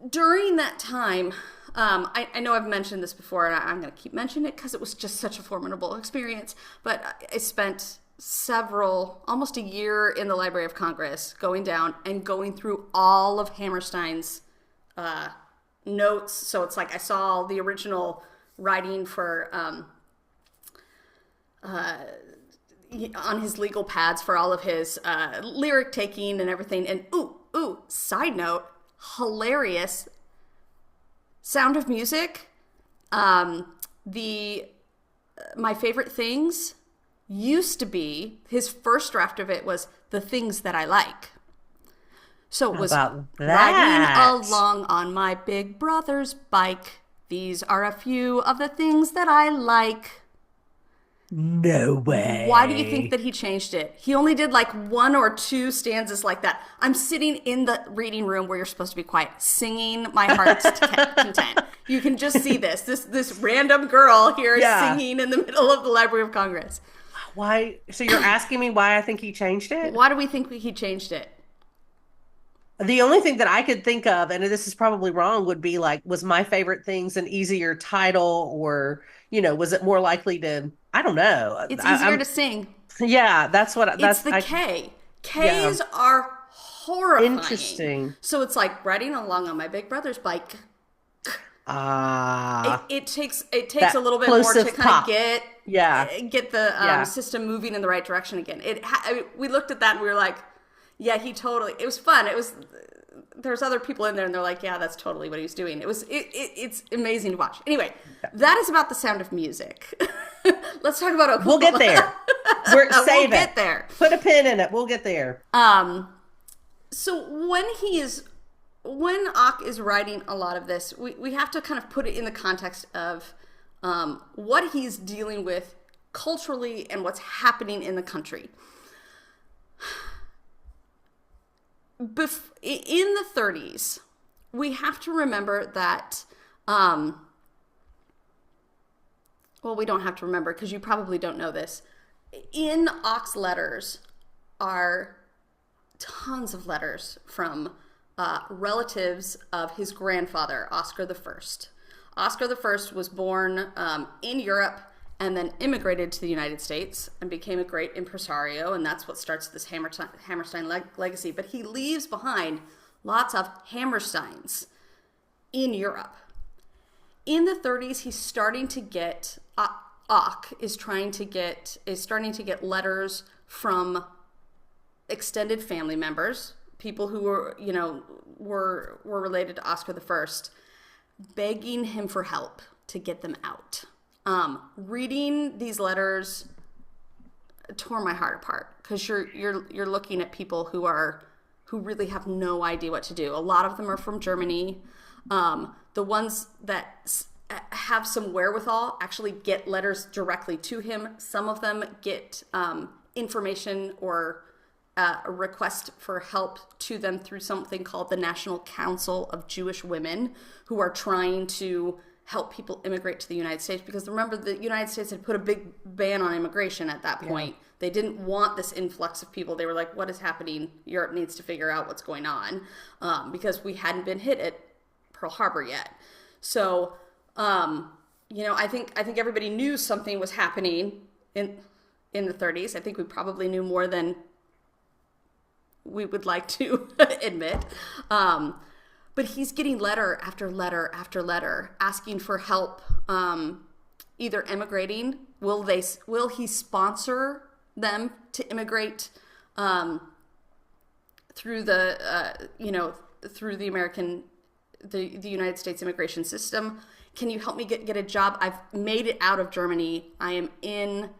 During that time, I know I've mentioned this before, and I'm going to keep mentioning it because it was just such a formidable experience, but I spent almost a year in the Library of Congress going down and going through all of Hammerstein's notes. So it's like I saw the original writing for on his legal pads for all of his lyric taking and everything. And side note, hilarious Sound of Music. My favorite things used to be, his first draft of it was The Things That I Like. So it was riding along on my big brother's bike. These are a few of the things that I like. No way. Why do you think that he changed it? He only did like 1 or 2 stanzas like that. I'm sitting in the reading room where you're supposed to be quiet, singing my heart's content. You can just see this random girl here singing in the middle of the Library of Congress. Why? So you're asking me why I think he changed it? Why do we think he changed it? The only thing that I could think of, and this is probably wrong, would be like, was My Favorite Things an easier title, or, was it more likely to, I don't know. It's easier to sing. Yeah, that's what. It's the K. Ks are horrifying. Interesting. So it's like riding along on my big brother's bike. It takes a little bit more to kind of get the system moving in the right direction again. We looked at that and we were like, yeah, it was fun. There's other people in there and they're like, yeah, that's totally what he was doing. It's amazing to watch. Anyway, that is about The Sound of Music. Let's talk about Oklahoma. We'll get there. We'll get there. Put a pin in it. We'll get there. So when Ock is writing a lot of this, we have to kind of put it in the context of what he's dealing with culturally and what's happening in the country. In the 30s, we have to remember that, we don't have to remember because you probably don't know this. In Ock's letters are tons of letters from relatives of his grandfather, Oscar I. Oscar I was born in Europe and then immigrated to the United States and became a great impresario, and that's what starts this Hammerstein legacy. But he leaves behind lots of Hammersteins in Europe. In the 30s, he's starting to get Ock is starting to get letters from extended family members, people who were related to Oscar the First, begging him for help to get them out. Reading these letters tore my heart apart, because you're looking at people who really have no idea what to do. A lot of them are from Germany. The ones that have some wherewithal actually get letters directly to him. Some of them get information or a request for help to them through something called the National Council of Jewish Women, who are trying to help people immigrate to the United States. Because remember, the United States had put a big ban on immigration at that point. Yeah. They didn't want this influx of people. They were like, what is happening? Europe needs to figure out what's going on, because we hadn't been hit at Pearl Harbor yet. So, I think everybody knew something was happening in the 30s. I think we probably knew more than we would like to admit. But he's getting letter after letter after letter asking for help, either immigrating. Will he sponsor them to immigrate through the United States immigration system? Can you help me get a job? I've made it out of Germany. I am in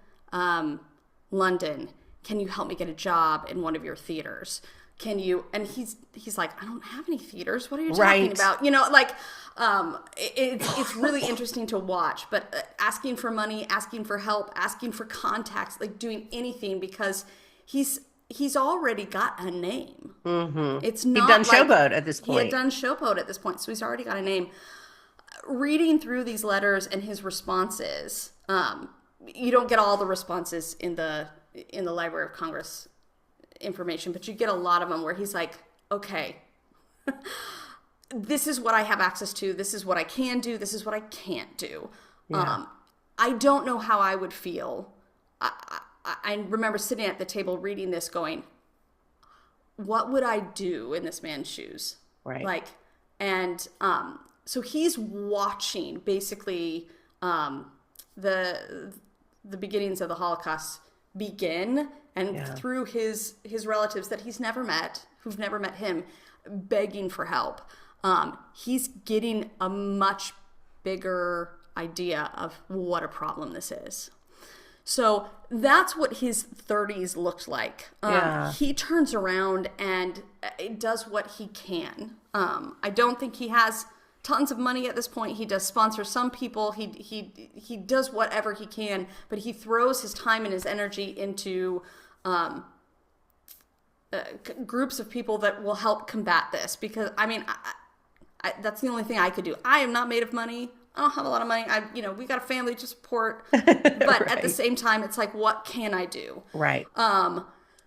London. Can you help me get a job in one of your theaters? Can you? And he's like, I don't have any theaters. What are you talking about? It's really interesting to watch. But asking for money, asking for help, asking for contacts, like doing anything, because he's already got a name. Mm-hmm. It's not He'd done Showboat at this point. He had done Showboat at this point, so he's already got a name. Reading through these letters and his responses, you don't get all the responses in the Library of Congress information, but you get a lot of them where he's like, okay, this is what I have access to. This is what I can do. This is what I can't do. Yeah. I don't know how I would feel. I remember sitting at the table reading this going, what would I do in this man's shoes? Right. So he's watching basically the beginnings of the Holocaust begin, and through his relatives that he's never met, who've never met him, begging for help. He's getting a much bigger idea of what a problem this is. So that's what his 30s looked like. He turns around and does what he can. I don't think he has tons of money at this point. He does sponsor some people. He does whatever he can, but he throws his time and his energy into groups of people that will help combat this. Because I that's the only thing I could do. I am not made of money. I don't have a lot of money. We got a family to support, but at the same time, it's like, what can I do? Right.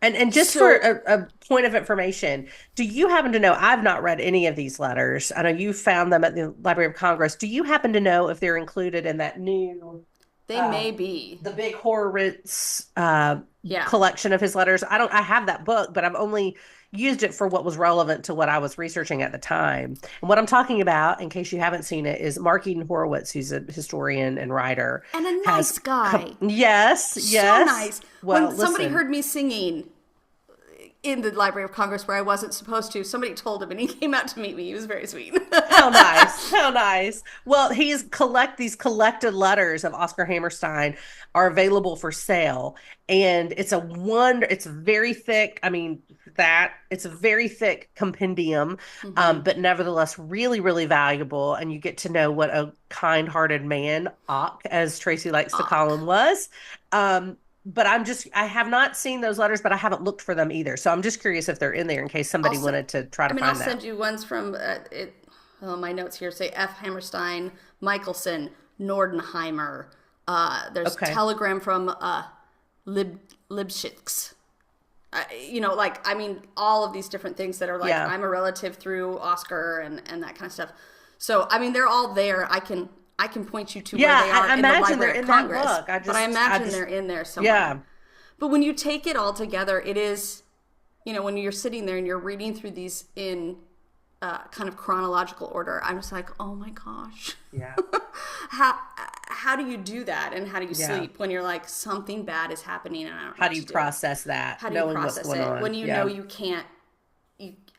And just for a point of information, do you happen to know, I've not read any of these letters. I know you found them at the Library of Congress. Do you happen to know if they're included in that new... They may be. The big Horowitz collection of his letters. I have that book, but I've only used it for what was relevant to what I was researching at the time. And what I'm talking about, in case you haven't seen it, is Martin Horowitz, who's a historian and writer. And a nice guy. Yes. So nice. Well, when somebody heard me singing in the Library of Congress where I wasn't supposed to, somebody told him and he came out to meet me. He was very sweet. How nice. Well, these collected letters of Oscar Hammerstein are available for sale, and it's very thick. It's a very thick compendium, but nevertheless really, really valuable. And you get to know what a kind-hearted man, as Tracey likes to call him, was. But I have not seen those letters, but I haven't looked for them either. So I'm just curious if they're in there in case somebody wanted to try to find that. I'll send you ones from my notes here say F. Hammerstein, Michelson, Nordenheimer. There's a telegram from Lipschitz. All of these different things that are like, I'm a relative through Oscar and that kind of stuff. So, they're all there. I can point you to where they are in the Library of Congress. But I imagine they're in there somewhere. Yeah. But when you take it all together, it is, when you're sitting there and you're reading through these in kind of chronological order, I'm just like, oh my gosh. Yeah. How do you do that? And how do you sleep when you're like, something bad is happening and I don't know how do you process that? How do you process it when you know you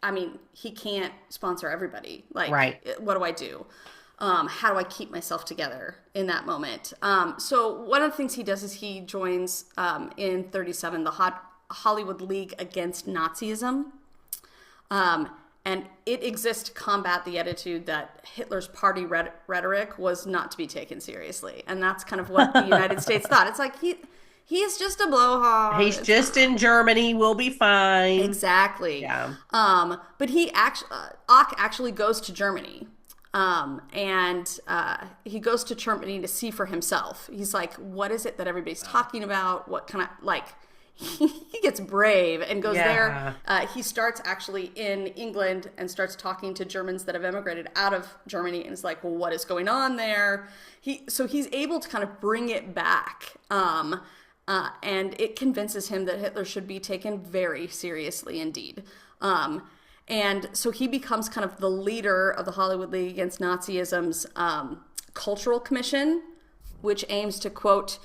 I mean, he can't sponsor everybody. Like, right. What do I do? How do I keep myself together in that moment? So one of the things he does is he joins in 1937 the Hollywood League Against Nazism. And it exists to combat the attitude that Hitler's party rhetoric was not to be taken seriously. And that's kind of what the United States thought. It's like, he's just a blowhard. He's just in Germany. We'll be fine. Exactly. Yeah. But he actually goes to Germany. And he goes to Germany to see for himself. He's like, what is it that everybody's talking about? What kind of, like, he gets brave and goes there. He starts actually in England and starts talking to Germans that have emigrated out of Germany, and is like, well, what is going on there? So he's able to kind of bring it back. And it convinces him that Hitler should be taken very seriously indeed. And so he becomes kind of the leader of the Hollywood League Against Nazism's Cultural Commission, which aims to, quote,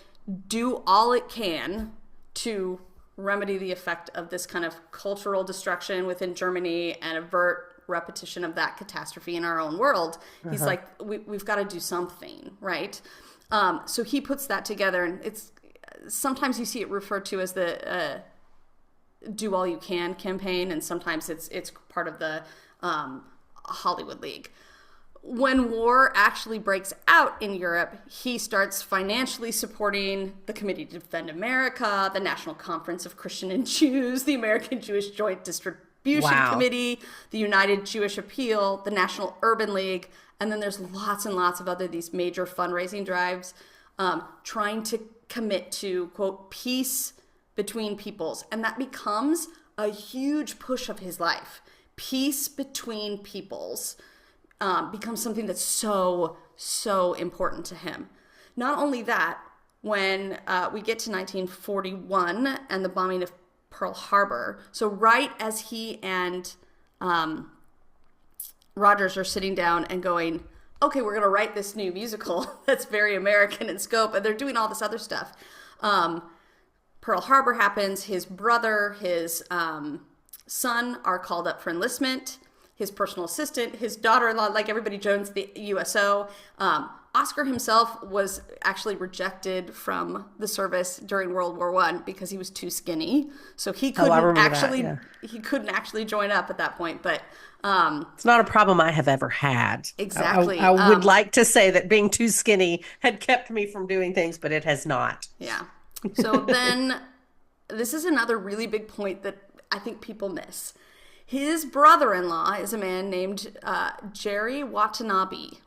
do all it can to remedy the effect of this kind of cultural destruction within Germany and avert repetition of that catastrophe in our own world. He's like, we've got to do something, right? So he puts that together, and it's sometimes you see it referred to as the Do All You Can campaign, and sometimes it's part of the Hollywood League. When war actually breaks out in Europe, he starts financially supporting the Committee to Defend America, the National Conference of Christian and Jews, the American Jewish Joint Distribution Committee, the United Jewish Appeal, the National Urban League, and then there's lots and lots of other these major fundraising drives trying to commit to, quote, peace between peoples. And that becomes a huge push of his life. Peace between peoples becomes something that's so, so important to him. Not only that, when we get to 1941 and the bombing of Pearl Harbor, so right as he and Rogers are sitting down and going, okay, we're going to write this new musical that's very American in scope, and they're doing all this other stuff. Pearl Harbor happens. His brother, his son are called up for enlistment. His personal assistant, his daughter-in-law, like everybody joins the USO. Oscar himself was actually rejected from the service during World War I because he was too skinny. So he couldn't he couldn't actually join up at that point. But it's not a problem I have ever had. Exactly. I would like to say that being too skinny had kept me from doing things, but it has not. Yeah. So then this is another really big point that I think people miss. His brother-in-law is a man named Jerry Watanabe.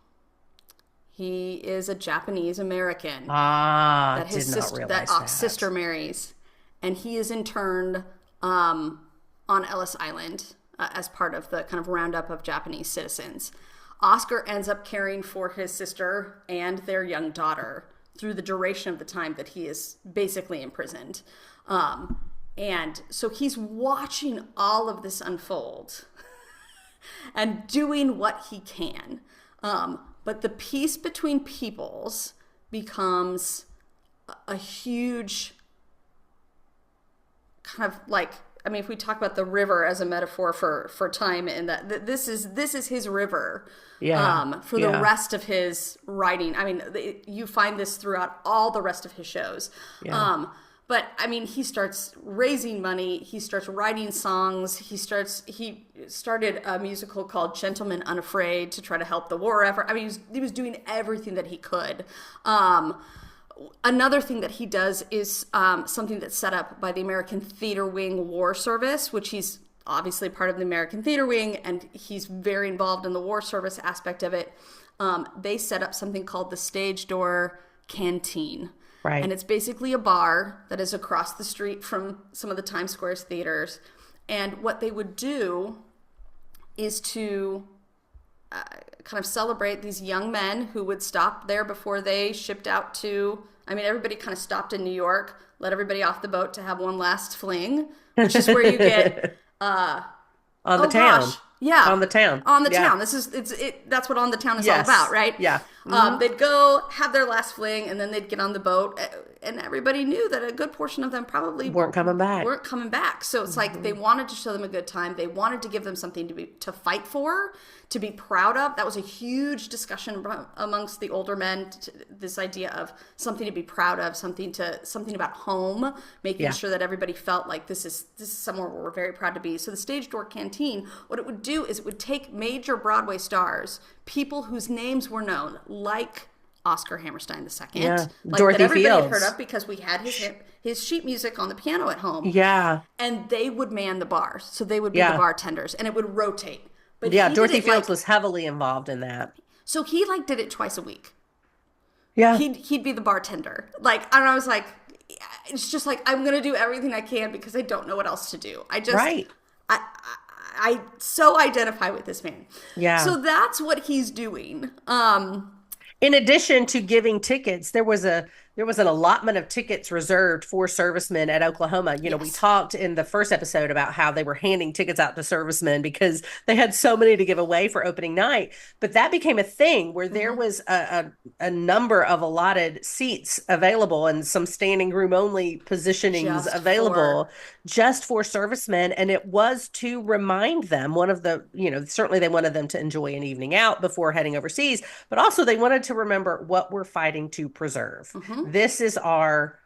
He is a Japanese American that his sister marries, and he is interned on Ellis Island as part of the kind of roundup of Japanese citizens. Oscar ends up caring for his sister and their young daughter through the duration of the time that he is basically imprisoned. And so he's watching all of this unfold and doing what he can. But the peace between peoples becomes a huge kind of like, I mean, if we talk about the river as a metaphor for time, and that this is his river for the rest of his writing. I mean, you find this throughout all the rest of his shows. Yeah. But I mean, he starts raising money. He starts writing songs. He started a musical called Gentlemen Unafraid to try to help the war effort. I mean, he was doing everything that he could. Another thing that he does is something that's set up by the American Theater Wing War Service, which he's obviously part of the American Theater Wing, and he's very involved in the war service aspect of it. They set up something called the Stage Door Canteen. Right. And it's basically a bar that is across the street from some of the Times Square's theaters. And what they would do is to kind of celebrate these young men who would stop there before they shipped out to, I mean, everybody kind of stopped in New York, let everybody off the boat to have one last fling, which is where you get... on the town. Gosh. Yeah. On the town. On the town. That's what On the Town is all about, right? Yeah. They'd go have their last fling, and then they'd get on the boat, and everybody knew that a good portion of them probably weren't coming back. So it's like they wanted to show them a good time. They wanted to give them something to fight for, to be proud of. That was a huge discussion amongst the older men. This idea of something to be proud of, something about home, making sure that everybody felt like this is somewhere where we're very proud to be. So the Stage Door Canteen, what it would do is it would take major Broadway stars, people whose names were known, like Oscar Hammerstein II, like Dorothy that everybody Fields had heard of because we had his sheet music on the piano at home. Yeah, and they would man the bars, so they would be the bartenders, and it would rotate. But Dorothy Fields was heavily involved in that. So he did it twice a week. Yeah, he'd be the bartender. Like, and I was like, it's just like I'm gonna do everything I can because I don't know what else to do. I so identify with this man. Yeah. So that's what he's doing. In addition to giving tickets, there was an allotment of tickets reserved for servicemen at Oklahoma. You know, we talked in the first episode about how they were handing tickets out to servicemen because they had so many to give away for opening night. But that became a thing where there was a number of allotted seats available and some standing room only positionings available just for servicemen. And it was to remind them, certainly they wanted them to enjoy an evening out before heading overseas, but also they wanted to remember what we're fighting to preserve. This is our,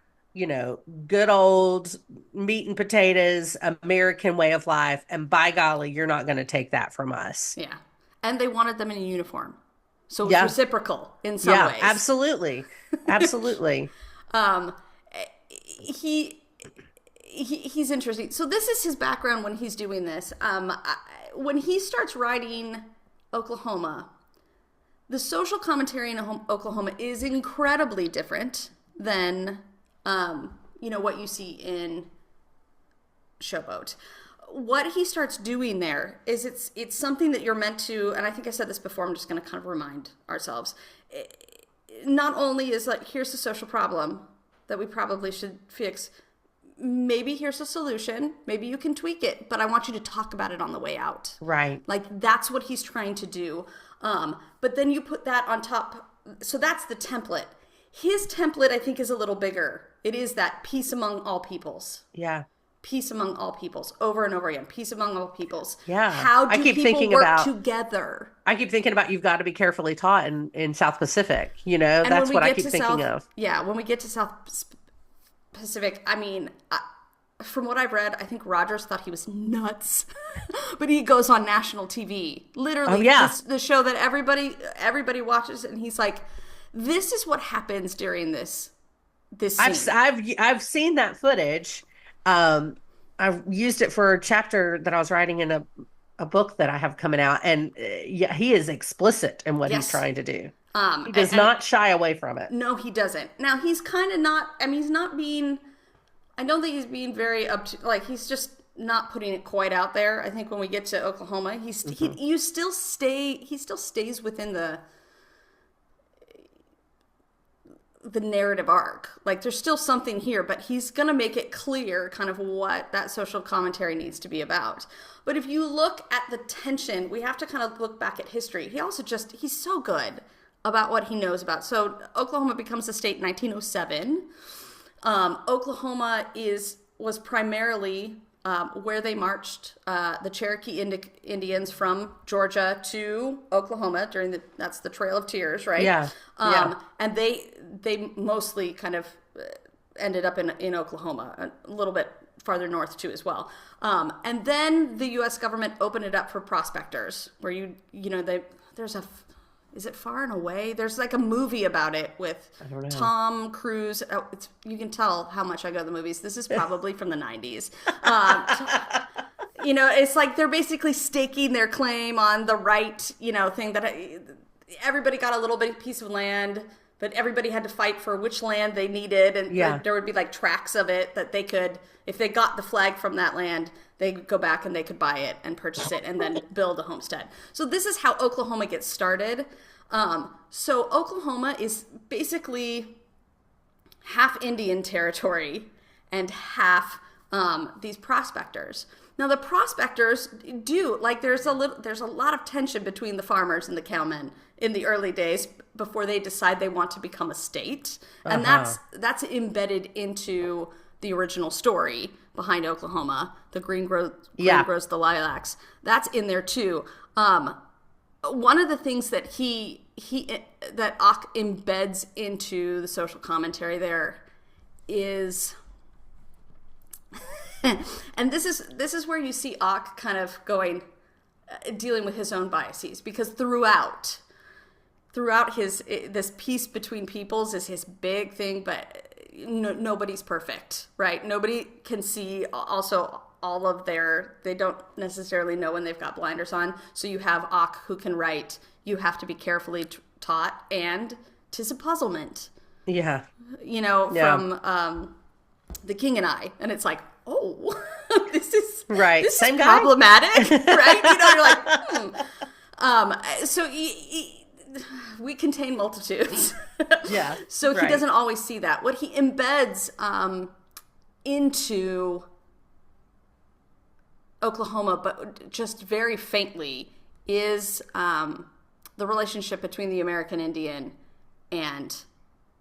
good old meat and potatoes American way of life. And by golly, you're not going to take that from us. Yeah. And they wanted them in a uniform. So it's reciprocal in some ways. Yeah, absolutely. Absolutely. He's interesting. So this is his background when he's doing this. When he starts writing Oklahoma, the social commentary in Oklahoma is incredibly different than, what you see in Showboat. What he starts doing there is it's something that you're meant to, and I think I said this before, I'm just going to kind of remind ourselves. Not only is like, here's the social problem that we probably should fix. Maybe here's a solution. Maybe you can tweak it, but I want you to talk about it on the way out. Right. Like that's what he's trying to do. But then you put that on top. So that's the template. His template, I think, is a little bigger. It is that peace among all peoples. Yeah. Peace among all peoples, over and over again. Peace among all peoples. Yeah. How do people work together? I keep thinking about you've got to be carefully taught in South Pacific. That's what I keep thinking of. Yeah, when we get to South Pacific, I mean, from what I've read, I think Rogers thought he was nuts. But he goes on national TV. Literally, the show that everybody watches, and he's like, this is what happens during this scene. I've seen that footage. I used it for a chapter that I was writing in a book that I have coming out, and he is explicit in what he's trying to do. He does not shy away from it. No, he doesn't. Now he's kind of not. I mean, he's not being. I don't think he's being very he's just not putting it quite out there. I think when we get to Oklahoma, he still stays within the narrative arc. Like there's still something here, but he's going to make it clear kind of what that social commentary needs to be about. But if you look at the tension, we have to kind of look back at history. He also he's so good about what he knows about. So Oklahoma becomes a state in 1907. Oklahoma was primarily where they marched the Cherokee Indians from Georgia to Oklahoma that's the Trail of Tears, right? Yeah. And they mostly kind of ended up in Oklahoma, a little bit farther north too as well. And then the U.S. government opened it up for prospectors, where is it Far and Away? There's like a movie about it with Tom Cruise. Oh, you can tell how much I go to the movies. This is probably from the 90s. It's like they're basically staking their claim on the right, thing that everybody got a little bit piece of land, but everybody had to fight for which land they needed. And there would be like tracts of it that they could, if they got the flag from that land, they could go back and they could buy it and purchase it and then build a homestead. So this is how Oklahoma gets started. So Oklahoma is basically half Indian territory and half these prospectors. Now the prospectors there's a lot of tension between the farmers and the cowmen in the early days, before they decide they want to become a state. And that's embedded into the original story behind Oklahoma, the green grows the lilacs. That's in there too. One of the things that that Ock embeds into the social commentary there is, and this is where you see Ock kind of dealing with his own biases, because throughout this peace between peoples is his big thing, but nobody's perfect, right? Nobody can see also all of they don't necessarily know when they've got blinders on. So you have Ock who can write, you have to be carefully taught, and 'tis a puzzlement. Yeah. From The King and I. And it's like, oh, this is right. This Same is problematic, right? You're like, so we contain multitudes. Yeah. So he doesn't always see that. What he embeds into Oklahoma, but just very faintly, is the relationship between the American Indian and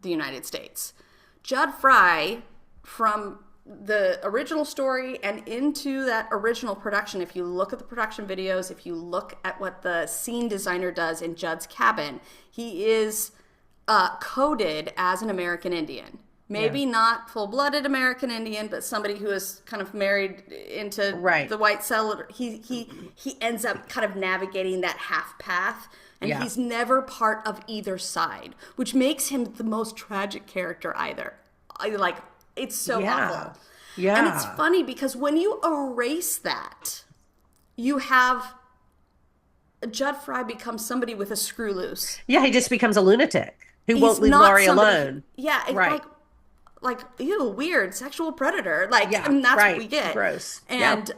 the United States. Judd Fry, from the original story and into that original production, if you look at the production videos, if you look at what the scene designer does in Judd's cabin, he is coded as an American Indian. Maybe not full-blooded American Indian, but somebody who is kind of married into the white settler. He ends up kind of navigating that half path, and he's never part of either side, which makes him the most tragic character either. Like, it's so awful. Yeah. And it's funny because when you erase that, you have Judd Fry become somebody with a screw loose. Yeah, he just becomes a lunatic who won't leave Laurie alone. Yeah, it's like, ew, weird, sexual predator. Like, I mean, that's what we get. Gross. And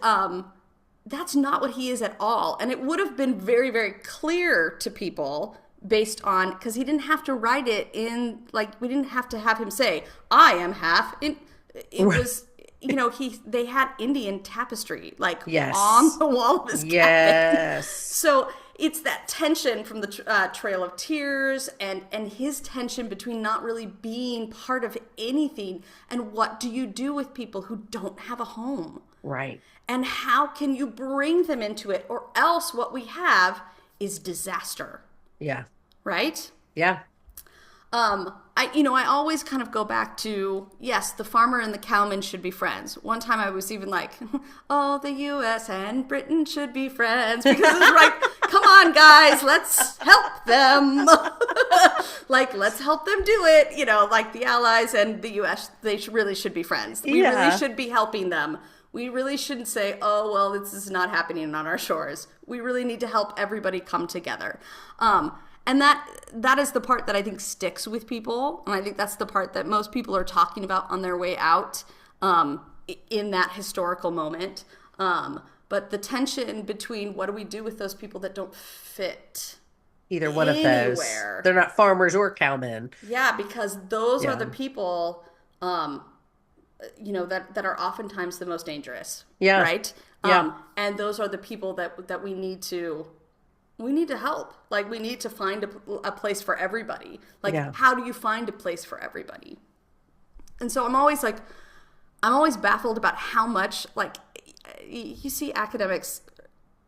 that's not what he is at all. And it would have been very, very clear to people based on, because he didn't have to write it in, like, we didn't have to have him say, I am half. It was, they had Indian tapestry, like, on the wall of his cabin. So it's that tension from the Trail of Tears and his tension between not really being part of anything, and what do you do with people who don't have a home? Right. And how can you bring them into it, or else what we have is disaster. Yeah. Right? Yeah. I always kind of go back to, yes, the farmer and the cowman should be friends. One time I was even like, oh, the U.S. and Britain should be friends. Because it was like, come on, guys, let's help them. Like, let's help them do it. Like the Allies and the U.S., they really should be friends. We really should be helping them. We really shouldn't say, oh, well, this is not happening on our shores. We really need to help everybody come together. And that is the part that I think sticks with people. And I think that's the part that most people are talking about on their way out in that historical moment. But the tension between what do we do with those people that don't fit either one of those. They're not farmers or cowmen. Yeah, because those are the people, that are oftentimes the most dangerous. Yeah. Right? And those are the people that we need to help. Like, we need to find a place for everybody. Like, how do you find a place for everybody? And so I'm always baffled about how much, like, you see academics,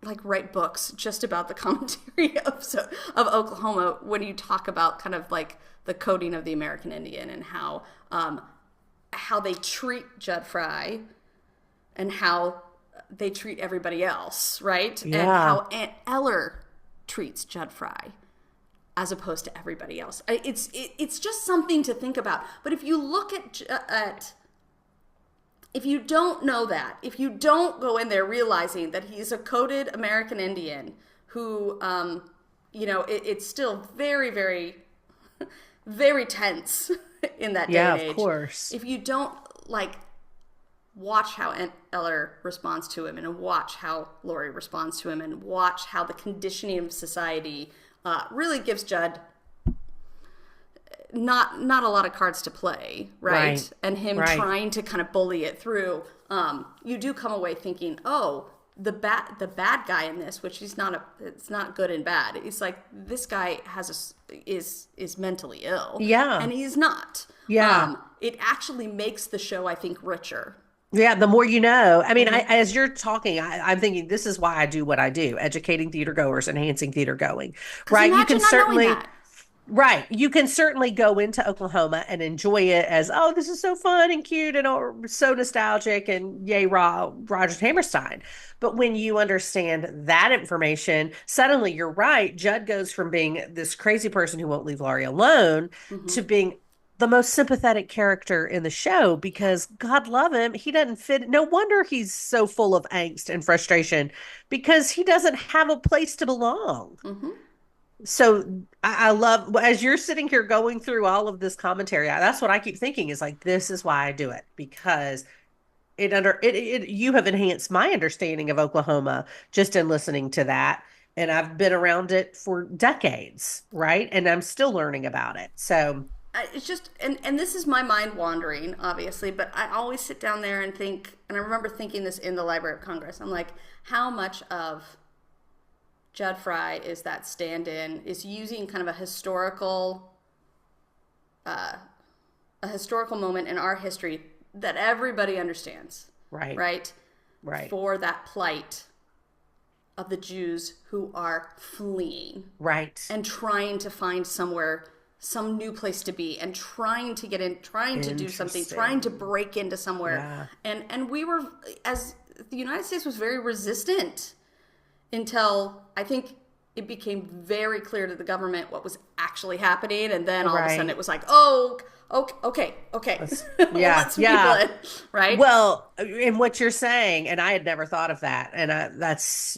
like, write books just about the commentary of Oklahoma when you talk about kind of, like, the coding of the American Indian and how they treat Judd Fry and how they treat everybody else, right? Yeah. And how Aunt Eller treats Judd Fry as opposed to everybody else. It's just something to think about. But if you look at if you don't know that, if you don't go in there realizing that he's a coded American Indian who, it's still very, very, very tense in that day and age. Yeah, of course. If you don't, watch how Aunt Eller responds to him, and watch how Laurie responds to him, and watch how the conditioning of society really gives Judd not a lot of cards to play, right? And him trying to kind of bully it through. You do come away thinking, oh, the bad guy in this, which it's not good and bad. It's like this guy is mentally ill. Yeah. And he's not. Yeah. It actually makes the show, I think, richer. Yeah, the more you know. I mean, as you're talking, I'm thinking this is why I do what I do, educating theatergoers, enhancing theatergoing. Right? You can certainly Right. You can certainly go into Oklahoma and enjoy it as, oh, this is so fun and cute and so nostalgic and yay, Roger Hammerstein. But when you understand that information, suddenly you're right. Judd goes from being this crazy person who won't leave Laurie alone to being the most sympathetic character in the show because God love him. He doesn't fit. No wonder he's so full of angst and frustration because he doesn't have a place to belong. So I love, as you're sitting here going through all of this commentary, that's what I keep thinking is like, this is why I do it, because you have enhanced my understanding of Oklahoma just in listening to that. And I've been around it for decades, right? And I'm still learning about it. So it's just, and this is my mind wandering, obviously, but I always sit down there and think, and I remember thinking this in the Library of Congress, I'm like, how much of Judd Fry is that stand-in, is using kind of a historical moment in our history that everybody understands. Right? For that plight of the Jews who are fleeing. Right. And trying to find somewhere, some new place to be, and trying to get in, trying to do something, trying to break into somewhere. Yeah. And we were, as the United States was very resistant until I think it became very clear to the government what was actually happening. And then all of a sudden it was like, oh, okay. Let's people in, right? Well, in what you're saying, and I had never thought of that. And that's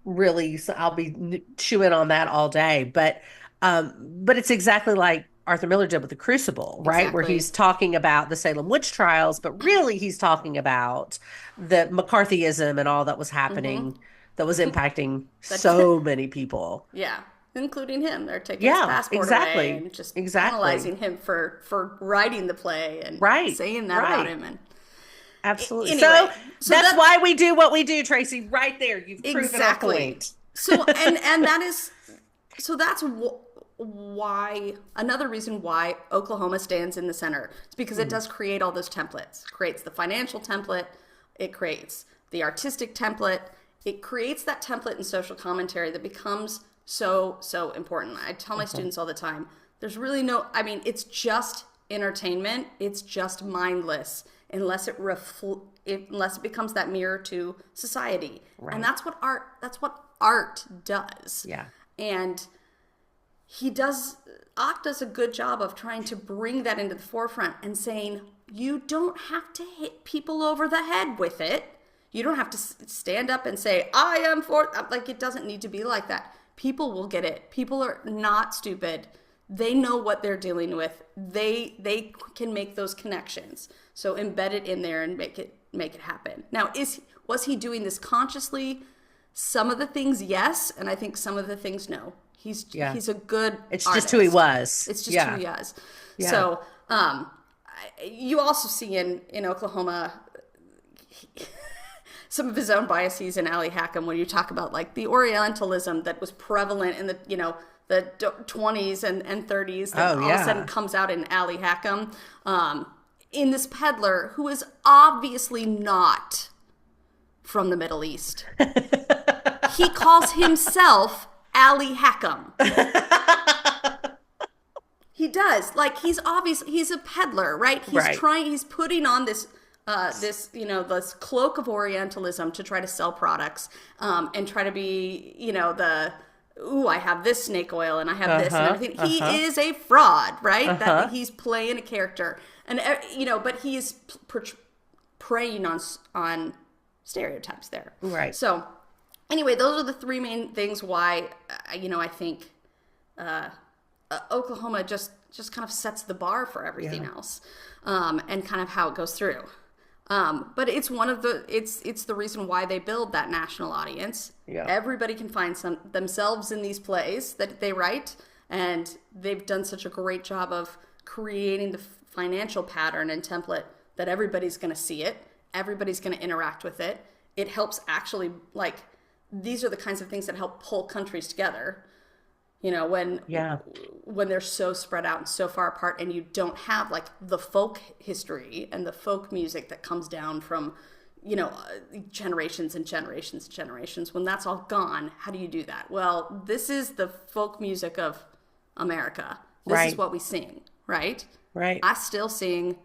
really, I'll be chewing on that all day. But it's exactly like Arthur Miller did with The Crucible, right? Exactly. Where he's talking about the Salem witch trials, but really he's talking about the McCarthyism and all that was happening that was impacting so many people. Yeah, including him. They're taking his passport away and just penalizing him for writing the play and saying that about him. And absolutely. Anyway, so that's why we do what we do, Tracey. Right there, you've proven our point. So and that is that's why, another reason why Oklahoma stands in the center. It's because it does create all those templates. It creates the financial template. It creates the artistic template. It creates that template in social commentary that becomes so important. I tell my students all the time, there's really it's just entertainment. It's just mindless unless it becomes that mirror to society. Right. And that's what art does. Yeah. And Ock does a good job of trying to bring that into the forefront and saying, you don't have to hit people over the head with it. You don't have to stand up and say, I am for, like, it doesn't need to be like that. People will get it. People are not stupid. They know what they're dealing with. They can make those connections. So embed it in there and make it happen. Now, was he doing this consciously? Some of the things, yes. And I think some of the things, no. He's a good It's artist. Just who he was. It's just who he is. Yeah. So you also see in Oklahoma some of his own biases in Allie Hackham when you talk about like the Orientalism that was prevalent in the 20s and 30s that all of a sudden comes out in Allie Hackham. In this peddler who is obviously not from the Middle East. He calls himself Allie Hackham. He does. Like, he's a peddler, right? He's putting on this this cloak of Orientalism to try to sell products, and try to be, I have this snake oil and I have this and everything. He is a fraud, right? That he's playing a character, and but he is preying on stereotypes there, right? So anyway, those are the three main things why I think Oklahoma just kind of sets the bar for everything else, and kind of how it goes through. But it's it's the reason why they build that national audience. Yeah. Everybody can find themselves in these plays that they write, and they've done such a great job of creating the financial pattern and template that everybody's going to see it, everybody's going to interact with it, it helps actually, like, these are the kinds of things that help pull countries together. You know, when they're so spread out and so far apart, and you don't have like the folk history and the folk music that comes down from, you know, generations and generations and generations. When that's all gone, how do you do that? Well, this is the folk music of America. This is what we sing, right? Right. I still sing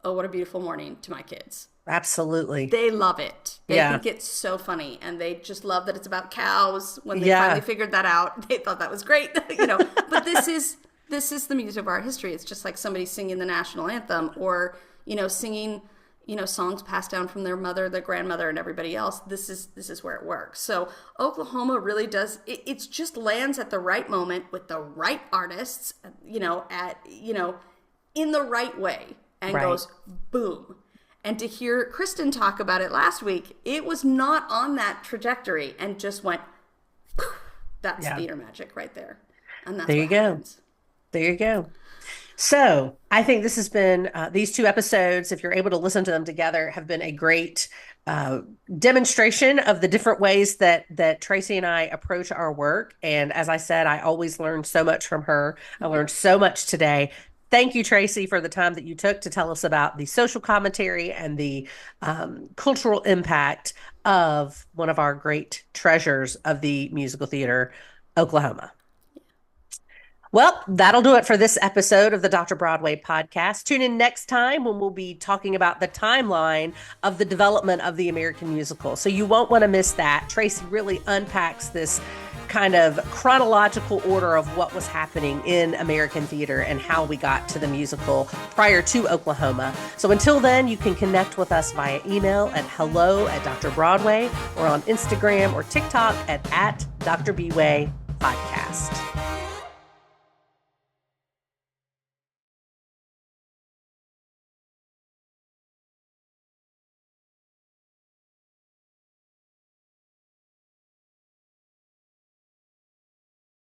"Oh, What a Beautiful Morning" to my kids. Absolutely. They love it. They think it's so funny, and they just love that it's about cows. When they finally figured that out, they thought that was great. You know, but this is the music of our history. It's just like somebody singing the national anthem, or, you know, singing, you know, songs passed down from their mother, their grandmother, and everybody else. This is where it works. So Oklahoma really does. It's just lands at the right moment with the right artists. You know, in the right way, and goes boom. And to hear Kristin talk about it last week, it was not on that trajectory and just went, poof. That's theater magic right there. And that's there you go. There you go. So I think this has been, these 2 episodes, if you're able to listen to them together, have been a great demonstration of the different ways that Tracey and I approach our work. And as I said, I always learn so much from her. I learned so much today. Thank you, Tracey, for the time that you took to tell us about the social commentary and the cultural impact of one of our great treasures of the musical theater, Oklahoma. Well, that'll do it for this episode of the Dr. Broadway podcast. Tune in next time when we'll be talking about the timeline of the development of the American musical. So you won't want to miss that. Tracey really unpacks this kind of chronological order of what was happening in American theater and how we got to the musical prior to Oklahoma. So until then, you can connect with us via email at hello@Dr. Broadway, or on Instagram or TikTok at Dr. Bway Podcast.